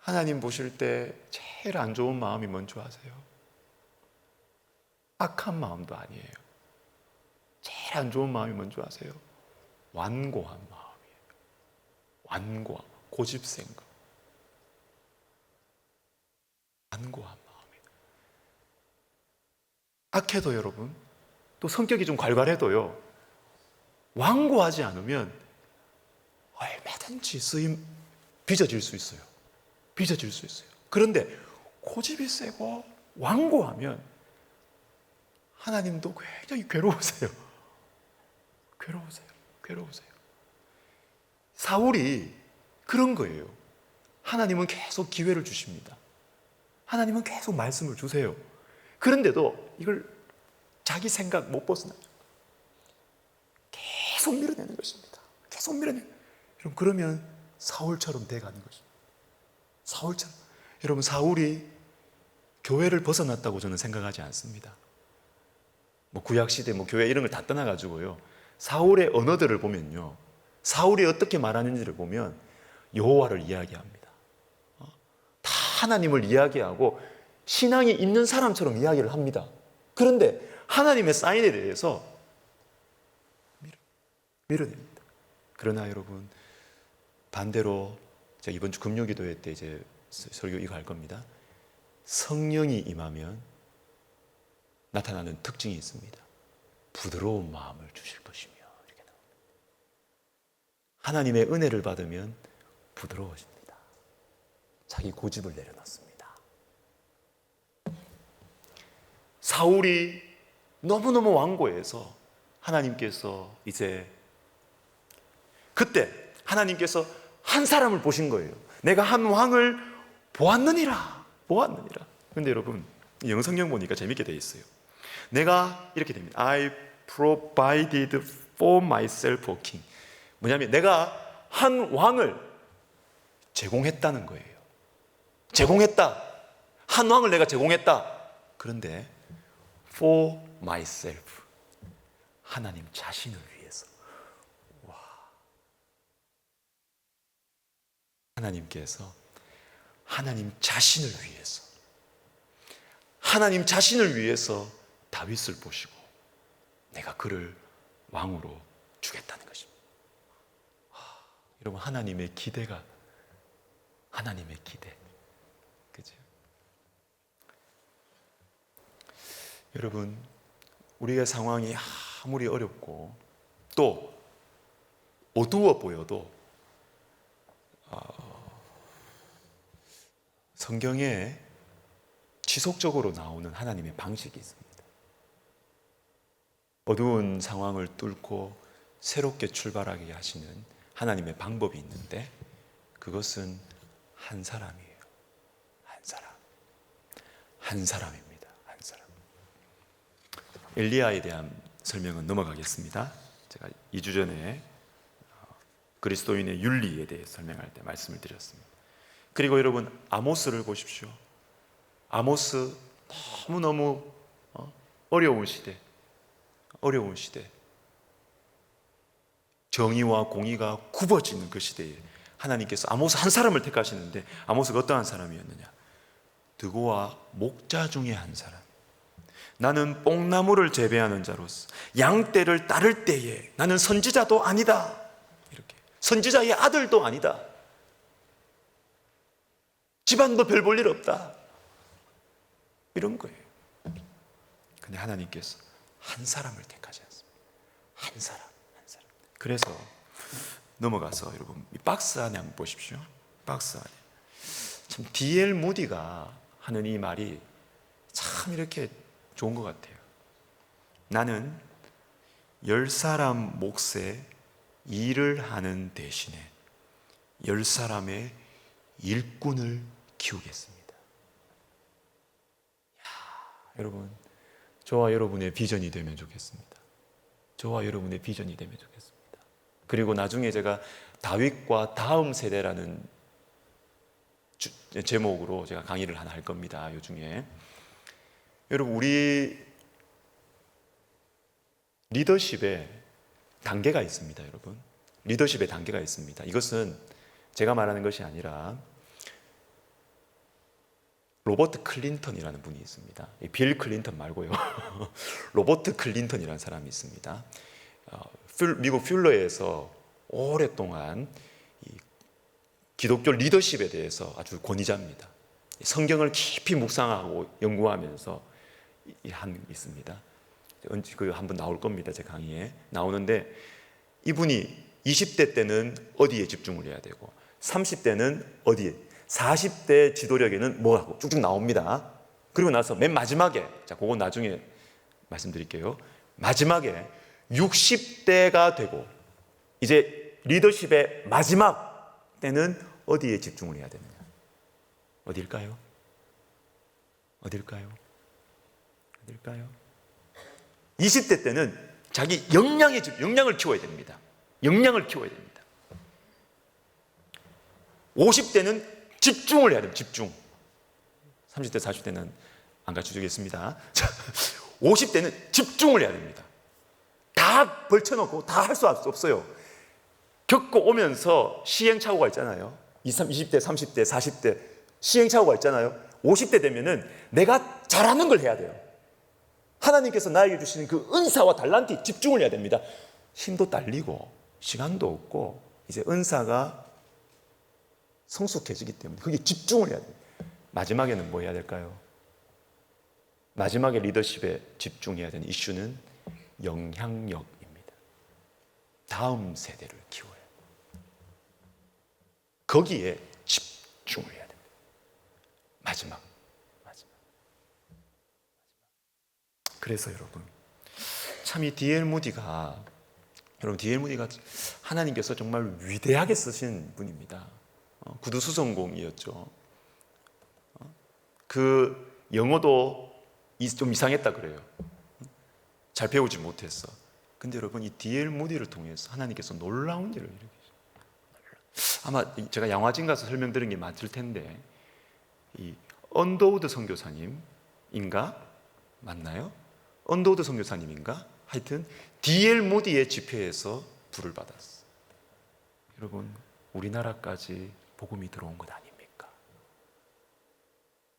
하나님 보실 때 제일 안 좋은 마음이 뭔지 아세요? 악한 마음도 아니에요. 제일 안 좋은 마음이 뭔지 아세요? 완고한 마음이에요. 완고함, 고집센 거. 완고한 마음이에요. 악해도 여러분, 또 성격이 좀 괄괄해도요, 완고하지 않으면 얼마든지 쓰임 빚어질 수 있어요. 빚어질 수 있어요. 그런데 고집이 세고 완고하면 하나님도 굉장히 괴로우세요. 괴로우세요. 사울이 그런 거예요. 하나님은 계속 기회를 주십니다. 하나님은 계속 말씀을 주세요. 그런데도 이걸 자기 생각 못 벗어나요. 계속 밀어내는 것입니다. 계속 밀어내는. 여러분, 그러면 사울처럼 돼가는 것입니다. 사울처럼. 여러분, 사울이 교회를 벗어났다고 저는 생각하지 않습니다. 뭐 구약시대 뭐 교회 이런 걸 다 떠나가지고요, 사울의 언어들을 보면요, 사울이 어떻게 말하는지를 보면 여호와를 이야기합니다. 다 하나님을 이야기하고 신앙이 있는 사람처럼 이야기를 합니다. 그런데 하나님의 사인에 대해서 밀어냅니다. 그러나 여러분, 반대로 제가 이번 주 금요기도회 때 이제 설교 이거 할 겁니다. 성령이 임하면 나타나는 특징이 있습니다. 부드러운 마음을 주실 것이며, 이렇게 나옵니다. 하나님의 은혜를 받으면 부드러워집니다. 자기 고집을 내려놓습니다. 사울이 너무너무 완고해서 하나님께서 이제 그때 하나님께서 한 사람을 보신 거예요. 내가 한 왕을 보았느니라. 근데 여러분, 영성경 보니까 재밌게 돼 있어요. 내가 이렇게 됩니다. I provided for myself a king. 뭐냐면 내가 한 왕을 제공했다는 거예요. 제공했다. 한 왕을 내가 제공했다. 그런데 for myself, 하나님 자신을 위해서. 와. 하나님께서 하나님 자신을 위해서 다윗을 보시고 내가 그를 왕으로 주겠다는 것입니다. 여러분, 하나님의 기대. 그죠? 여러분, 우리의 상황이 아무리 어렵고 또 어두워 보여도 성경에 지속적으로 나오는 하나님의 방식이 있습니다. 어두운 상황을 뚫고 새롭게 출발하게 하시는 하나님의 방법이 있는데, 그것은 한 사람이에요. 한 사람입니다. 한 사람. 엘리야에 대한 설명은 넘어가겠습니다. 제가 2주 전에 그리스도인의 윤리에 대해 설명할 때 말씀을 드렸습니다. 그리고 여러분, 아모스를 보십시오. 아모스, 너무너무 어려운 시대. 정의와 공의가 굽어지는 그 시대에 하나님께서 아모스 한 사람을 택하시는데, 아모스가 어떠한 사람이었느냐? 드고와 목자 중에 한 사람. 나는 뽕나무를 재배하는 자로서 양떼를 따를 때에 나는 선지자도 아니다. 이렇게. 선지자의 아들도 아니다. 집안도 별 볼 일 없다. 이런 거예요. 근데 하나님께서 한 사람을 택하지 않습니다. 한 사람. 그래서 넘어가서 여러분, 이 박스 안에 한번 보십시오. 박스 안에. 참 D.L. 무디가 하는 이 말이 참 이렇게 좋은 것 같아요. 나는 10사람 몫에 일을 하는 대신에 10사람의 일꾼을 키우겠습니다. 여러분, 저와 여러분의 비전이 되면 좋겠습니다. 그리고 나중에 제가 다윗과 다음 세대라는 제목으로 제가 강의를 하나 할 겁니다. 요중에 여러분, 우리 리더십에 단계가 있습니다. 여러분, 리더십에 단계가 있습니다. 이것은 제가 말하는 것이 아니라 로버트 클린턴이라는 분이 있습니다. 빌 클린턴 말고요. 로버트 클린턴이라는 사람이 있습니다. 미국 퓰러에서 오랫동안 기독교 리더십에 대해서 아주 권위자입니다. 성경을 깊이 묵상하고 연구하면서 있습니다. 그 한번 나올 겁니다. 제 강의에 나오는데, 이분이 20대 때는 어디에 집중을 해야 되고 30대는 어디에, 40대 지도력에는 뭐 하고 쭉쭉 나옵니다. 그리고 나서 맨 마지막에, 자, 그건 나중에 말씀드릴게요. 마지막에 60대가 되고 이제 리더십의 마지막 때는 어디에 집중을 해야 되느냐? 어딜까요? 어딜까요? 어딜까요? 20대 때는 자기 역량을 키워야 됩니다. 역량을 키워야 됩니다. 50대는 집중을 해야 됩니다. 집중. 30대, 40대는 안 가르쳐주겠습니다. 50대는 집중을 해야 됩니다. 다 벌쳐놓고 다 할 수 없어요. 겪고 오면서 시행착오가 있잖아요. 20대, 30대, 40대 시행착오가 있잖아요. 50대 되면은 내가 잘하는 걸 해야 돼요. 하나님께서 나에게 주시는 그 은사와 달란트 집중을 해야 됩니다. 힘도 딸리고 시간도 없고 이제 은사가 성숙해지기 때문에 그게 집중을 해야 돼요. 마지막에는 뭐 해야 될까요? 마지막에 리더십에 집중해야 되는 이슈는 영향력입니다. 다음 세대를 키워야 돼요. 거기에 집중을 해야 됩니다. 마지막. 그래서 여러분, 참 이 D.L. 무디가 하나님께서 정말 위대하게 쓰신 분입니다. 구두수성공이었죠. 그 영어도 좀 이상했다 그래요. 잘 배우지 못했어. 근데 여러분, 이 D.L. 무디를 통해서 하나님께서 놀라운 일을 일으키셨어요. 아마 제가 양화진 가서 설명드린 게 맞을 텐데, 이 언더우드 선교사님인가? 맞나요? 언더우드 선교사님인가? 하여튼 D.L. 무디의 집회에서 부를 받았어. 여러분, 우리나라까지 복음이 들어온 것 아닙니까?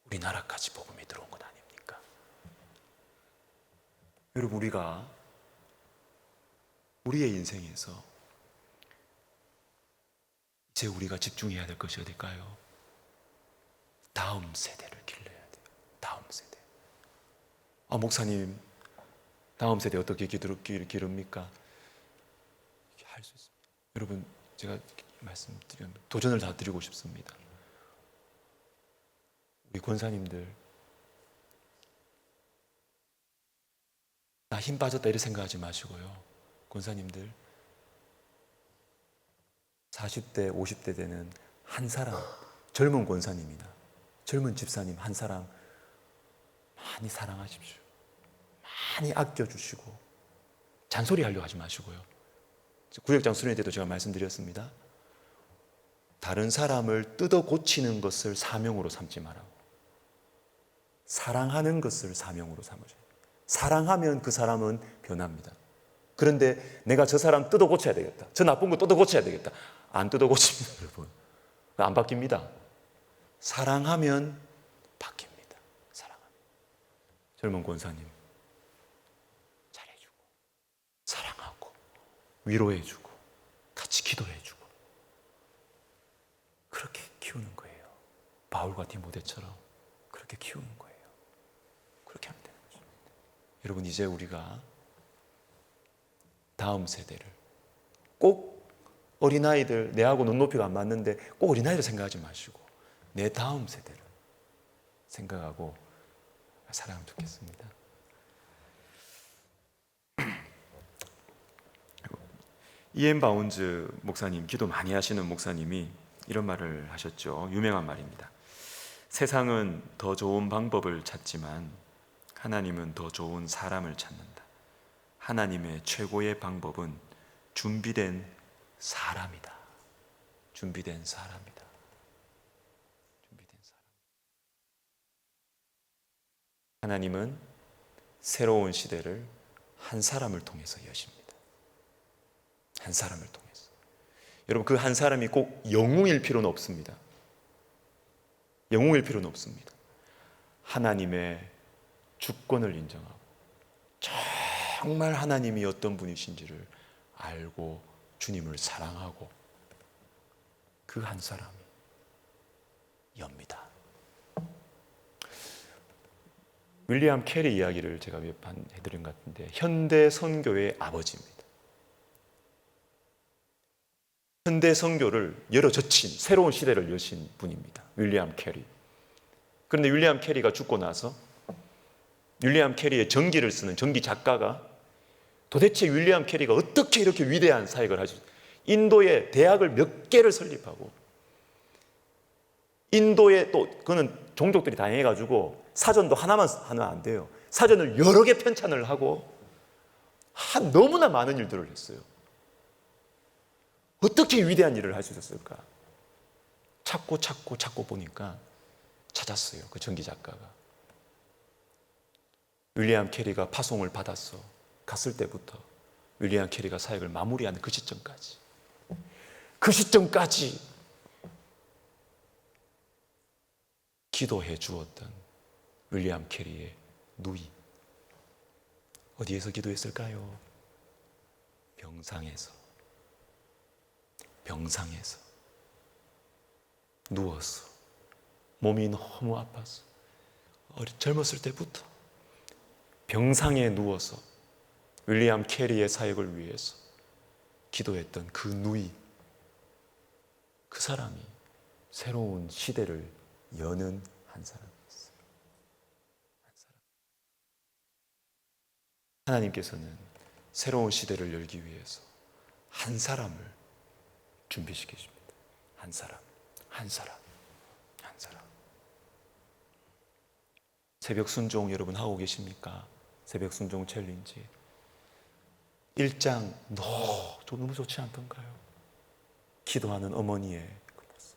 우리나라까지 복음이 들어온 것 아닙니까? 여러분, 우리가 우리의 인생에서 이제 우리가 집중해야 될 것이 어딜까요? 다음 세대를 길러야 돼요. 다음 세대. 목사님, 다음 세대 어떻게 기릅니까? 할 수 있습니다. 여러분, 제가 말씀드리면 도전을 다 드리고 싶습니다. 우리 권사님들, 나 힘 빠졌다 이렇게 생각하지 마시고요. 권사님들, 40대, 50대 되는 한 사람, 젊은 권사님이나 젊은 집사님 한 사람 많이 사랑하십시오. 많이 아껴주시고 잔소리 하려고 하지 마시고요. 구역장 수련회 때도 제가 말씀드렸습니다. 다른 사람을 뜯어 고치는 것을 사명으로 삼지 말라고. 사랑하는 것을 사명으로 삼으셔야 돼요. 사랑하면 그 사람은 변합니다. 그런데 내가 저 사람 뜯어 고쳐야 되겠다, 저 나쁜 거 뜯어 고쳐야 되겠다, 안 뜯어 고칩니다. 여러분, 안 바뀝니다. 사랑하면 바뀝니다. 사랑하면. 젊은 권사님, 잘해주고 사랑하고 위로해주고 같이 기도해주고 그렇게 키우는 거예요. 바울과 디모데처럼 그렇게 키우는 거예요. 그렇게 하면 되는 거죠. 여러분, 이제 우리가 다음 세대를, 꼭 어린아이들, 내하고 눈높이가 안 맞는데 꼭 어린아이를 생각하지 마시고 내 다음 세대를 생각하고 살아가면 좋겠습니다. 이엔 바운즈 목사님, 기도 많이 하시는 목사님이 이런 말을 하셨죠. 유명한 말입니다. 세상은 더 좋은 방법을 찾지만 하나님은 더 좋은 사람을 찾는다. 하나님의 최고의 방법은 준비된 사람이다. 준비된 사람이다. 준비된 사람. 하나님은 새로운 시대를 한 사람을 통해서 여십니다. 한 사람을 통해서. 여러분, 그 한 사람이 꼭 영웅일 필요는 없습니다. 영웅일 필요는 없습니다. 하나님의 주권을 인정하고 정말 하나님이 어떤 분이신지를 알고 주님을 사랑하고 그 한 사람이 엽니다. 윌리엄 캐리 이야기를 제가 몇 번 해드린 것 같은데, 현대 선교의 아버지입니다. 현대 선교를 열어젖힌, 새로운 시대를 여신 분입니다. 윌리엄 캐리. 그런데 윌리엄 캐리가 죽고 나서 윌리엄 캐리의 전기를 쓰는 전기 작가가 도대체 윌리엄 캐리가 어떻게 이렇게 위대한 사역을 하지? 인도에 대학을 몇 개를 설립하고, 인도에 또 그는 종족들이 다양해가지고 사전도 하나만 하면 안 돼요. 사전을 여러 개 편찬을 하고 너무나 많은 일들을 했어요. 어떻게 위대한 일을 할 수 있었을까? 찾고 보니까 찾았어요. 그 전기 작가가. 윌리엄 캐리가 파송을 받았어. 갔을 때부터 윌리엄 캐리가 사역을 마무리하는 그 시점까지 기도해 주었던 윌리엄 캐리의 누이. 어디에서 기도했을까요? 병상에서 누웠어. 몸이 너무 아팠어. 젊었을 때부터 병상에 누워서 윌리엄 캐리의 사역을 위해서 기도했던 그 누이, 그 사람이 새로운 시대를 여는 한 사람이었어요. 한 사람. 하나님께서는 새로운 시대를 열기 위해서 한 사람을 준비시키십니다. 한 사람. 새벽 순종 여러분 하고 계십니까? 새벽 순종 챌린지 1장 너무 좋지 않던가요? 기도하는 어머니의 그 모습.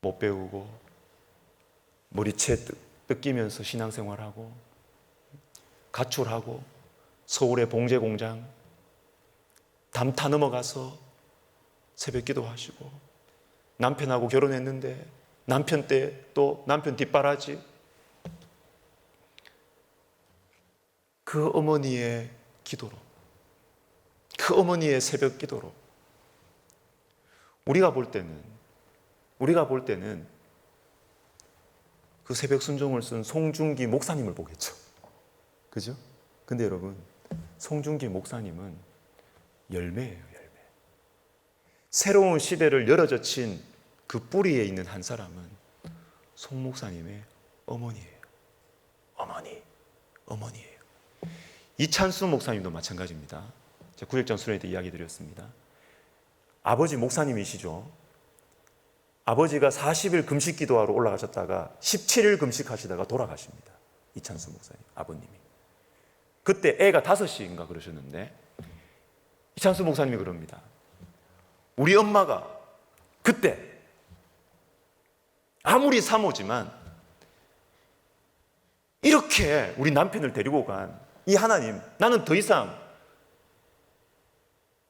못 배우고 머리채 뜯기면서 신앙생활하고 가출하고 서울의 봉제공장 담타 넘어가서 새벽 기도하시고, 남편하고 결혼했는데 남편 때 또 남편 뒷바라지, 그 어머니의 기도로, 그 어머니의 새벽 기도로 우리가 볼 때는 그 새벽 순종을 쓴 송중기 목사님을 보겠죠. 그죠? 근데 여러분, 송중기 목사님은 열매예요, 열매. 새로운 시대를 열어젖힌 그 뿌리에 있는 한 사람은 송 목사님의 어머니예요. 어머니예요. 이찬수 목사님도 마찬가지입니다. 제가 구역장 수련회 때 이야기 드렸습니다. 아버지 목사님이시죠. 아버지가 40일 금식 기도하러 올라가셨다가 17일 금식하시다가 돌아가십니다. 이찬수 목사님, 아버님이. 그때 애가 5인가 그러셨는데 이찬수 목사님이 그럽니다. 우리 엄마가 그때 아무리 사모지만 이렇게 우리 남편을 데리고 간 이 하나님, 나는 더 이상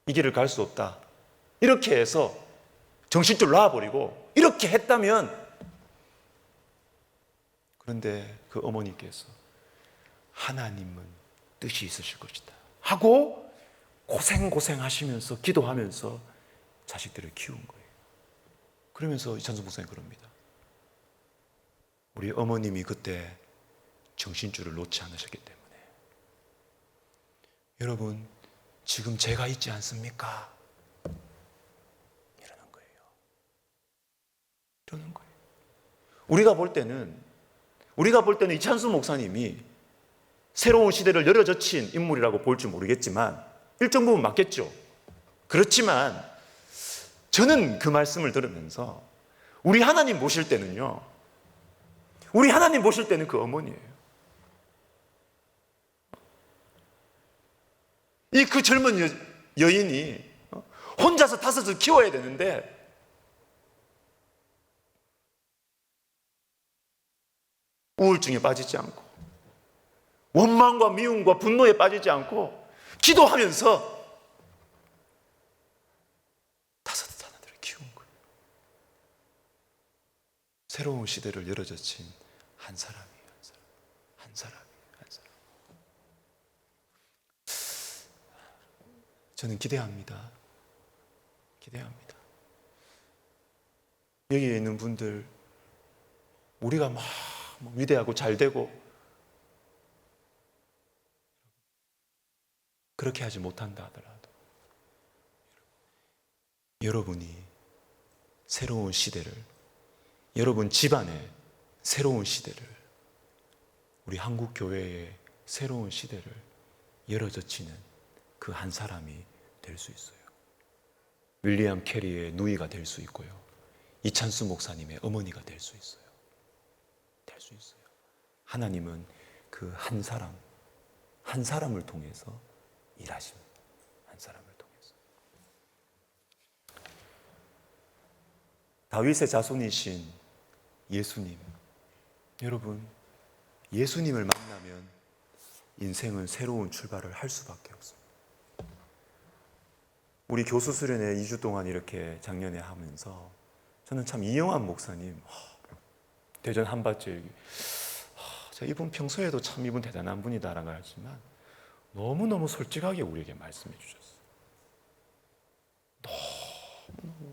이 길을 갈 수 없다. 이렇게 해서 정신줄 놔버리고 이렇게 했다면, 그런데 그 어머니께서 하나님은 뜻이 있으실 것이다 하고 고생하시면서 기도하면서 자식들을 키운 거예요. 그러면서 이찬수 목사님 그럽니다. 우리 어머님이 그때 정신줄을 놓지 않으셨기 때문에 여러분, 지금 제가 있지 않습니까? 이러는 거예요. 우리가 볼 때는 이찬수 목사님이 새로운 시대를 열어젖힌 인물이라고 볼지 모르겠지만 일정 부분 맞겠죠. 그렇지만 저는 그 말씀을 들으면서 우리 하나님 보실 때는 그 어머니예요. 이 그 젊은 여인이 혼자서 다섯을 키워야 되는데 우울증에 빠지지 않고 원망과 미움과 분노에 빠지지 않고 기도하면서 다섯 하나들을 키운 거예요. 새로운 시대를 열어젖힌 한 사람이에요. 한 사람. 저는 기대합니다. 여기에 있는 분들, 우리가 막 위대하고 잘 되고 그렇게 하지 못한다 하더라도 여러분이 새로운 시대를, 여러분 집안의 새로운 시대를, 우리 한국 교회의 새로운 시대를 열어젖히는 그 한 사람이 될 수 있어요. 윌리엄 캐리의 누이가 될 수 있고요. 이찬수 목사님의 어머니가 될 수 있어요. 하나님은 그 한 사람을 통해서 일하십니다. 한 사람을 통해서. 다윗의 자손이신 예수님. 여러분, 예수님을 만나면 인생은 새로운 출발을 할 수밖에 없습니다. 우리 교수 수련회 2주 동안 이렇게 작년에 하면서 저는 참 이영환 목사님, 대전 한밭지역, 이분 평소에도 참 이분 대단한 분이다라는 걸 알지만 너무너무 솔직하게 우리에게 말씀해 주셨어요. 너무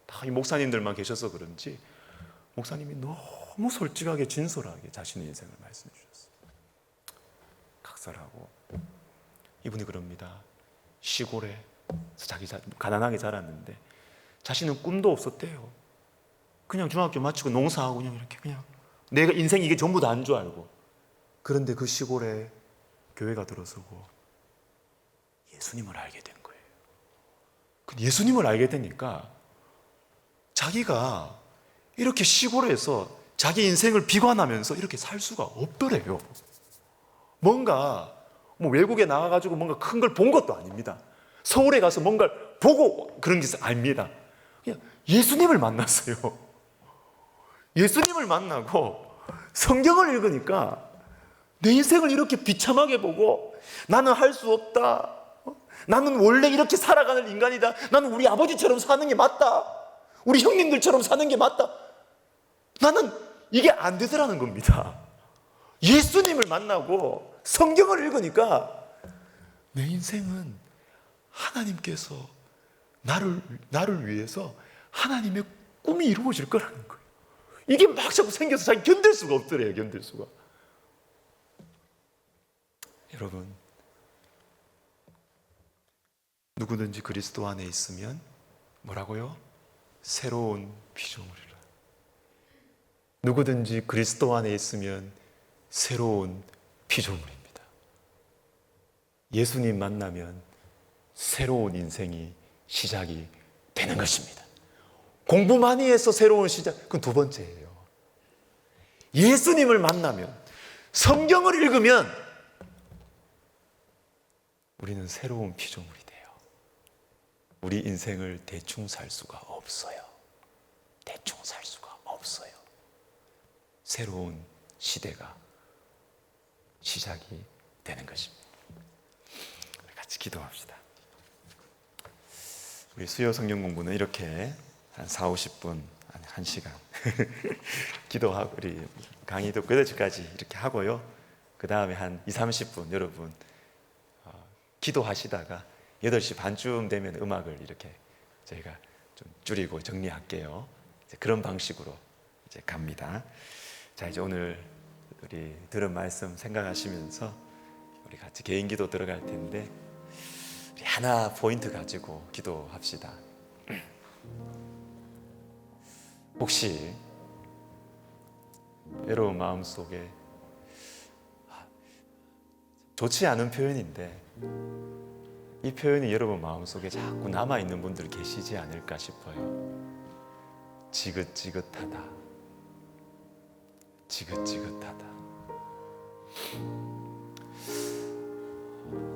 다 이 목사님들만 계셔서 그런지 목사님이 너무 솔직하게 진솔하게 자신의 인생을 말씀해 주셨어요. 각설하고 이분이 그럽니다. 시골에 자기 가난하게 자랐는데 자신은 꿈도 없었대요. 그냥 중학교 마치고 농사하고 그냥 이렇게 그냥 내가 인생 이게 전부 다인 줄 알고. 그런데 그 시골에 교회가 들어서고 예수님을 알게 된 거예요. 예수님을 알게 되니까 자기가 이렇게 시골에서 자기 인생을 비관하면서 이렇게 살 수가 없더래요. 뭔가 외국에 나가가지고 뭔가 큰 걸 본 것도 아닙니다. 서울에 가서 뭔가를 보고 그런 게 아닙니다. 그냥 예수님을 만났어요. 예수님을 만나고 성경을 읽으니까 내 인생을 이렇게 비참하게 보고 나는 할 수 없다. 나는 원래 이렇게 살아가는 인간이다. 나는 우리 아버지처럼 사는 게 맞다. 우리 형님들처럼 사는 게 맞다. 나는 이게 안 되더라는 겁니다. 예수님을 만나고 성경을 읽으니까 내 인생은 하나님께서 나를 위해서 하나님의 꿈이 이루어질 거라는 거예요. 이게 막 자꾸 생겨서 자기 견딜 수가 없더래요. 견딜 수가. 여러분, 누구든지 그리스도 안에 있으면 뭐라고요? 새로운 피조물이라. 누구든지 그리스도 안에 있으면 새로운 피조물입니다. 예수님 만나면 새로운 인생이 시작이 되는 것입니다. 공부 많이 해서 새로운 시작, 그건 두 번째예요. 예수님을 만나면, 성경을 읽으면 우리는 새로운 피조물이 돼요. 우리 인생을 대충 살 수가 없어요. 대충 살 수가 없어요. 새로운 시대가 시작이 되는 것입니다. 같이 기도합시다. 우리 수요 성경 공부는 이렇게 한 4, 50분, 한 1시간 기도하고 우리 강의도 8시까지 이렇게 하고요. 그 다음에 한 2, 30분 여러분 기도하시다가 8시 반쯤 되면 음악을 이렇게 저희가 좀 줄이고 정리할게요. 이제 그런 방식으로 이제 갑니다. 자, 이제 오늘 우리 들은 말씀 생각하시면서 우리 같이 개인 기도 들어갈 텐데 우리 하나 포인트 가지고 기도합시다. 혹시 여러분 마음속에 좋지 않은 표현인데 이 표현이 여러분 마음속에 자꾸 남아있는 분들 계시지 않을까 싶어요. 지긋지긋하다. 지긋지긋하다.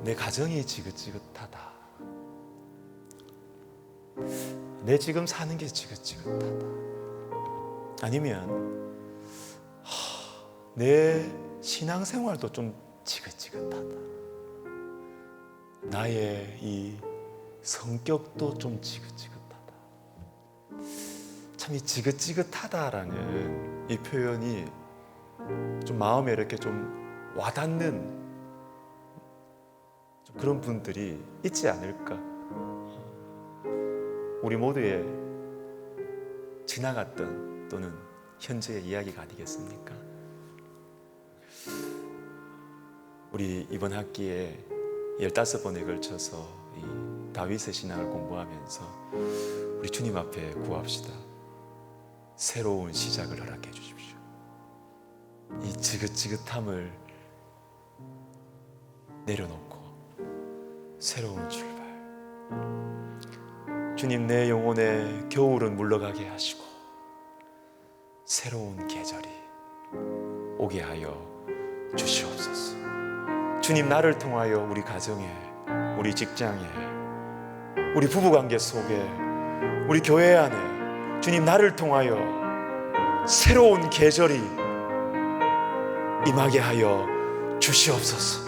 내 가정이 지긋지긋하다. 내 지금 사는 게 지긋지긋하다. 아니면 내 신앙생활도 좀 지긋지긋하다. 나의 이 성격도 좀 지긋지긋하다. 참 이 지긋지긋하다라는 이 표현이 좀 마음에 이렇게 좀 와닿는 좀 그런 분들이 있지 않을까. 우리 모두의 지나갔던 또는 현재의 이야기가 아니겠습니까? 우리 이번 학기에 15번에 걸쳐서 이 다윗의 신앙을 공부하면서 우리 주님 앞에 구합시다. 새로운 시작을 허락해 주십시오. 이 지긋지긋함을 내려놓고 새로운 출발. 주님, 내 영혼의 겨울은 물러가게 하시고 새로운 계절이 오게 하여 주시옵소서. 주님, 나를 통하여 우리 가정에, 우리 직장에, 우리 부부관계 속에, 우리 교회 안에 주님, 나를 통하여 새로운 계절이 임하게 하여 주시옵소서.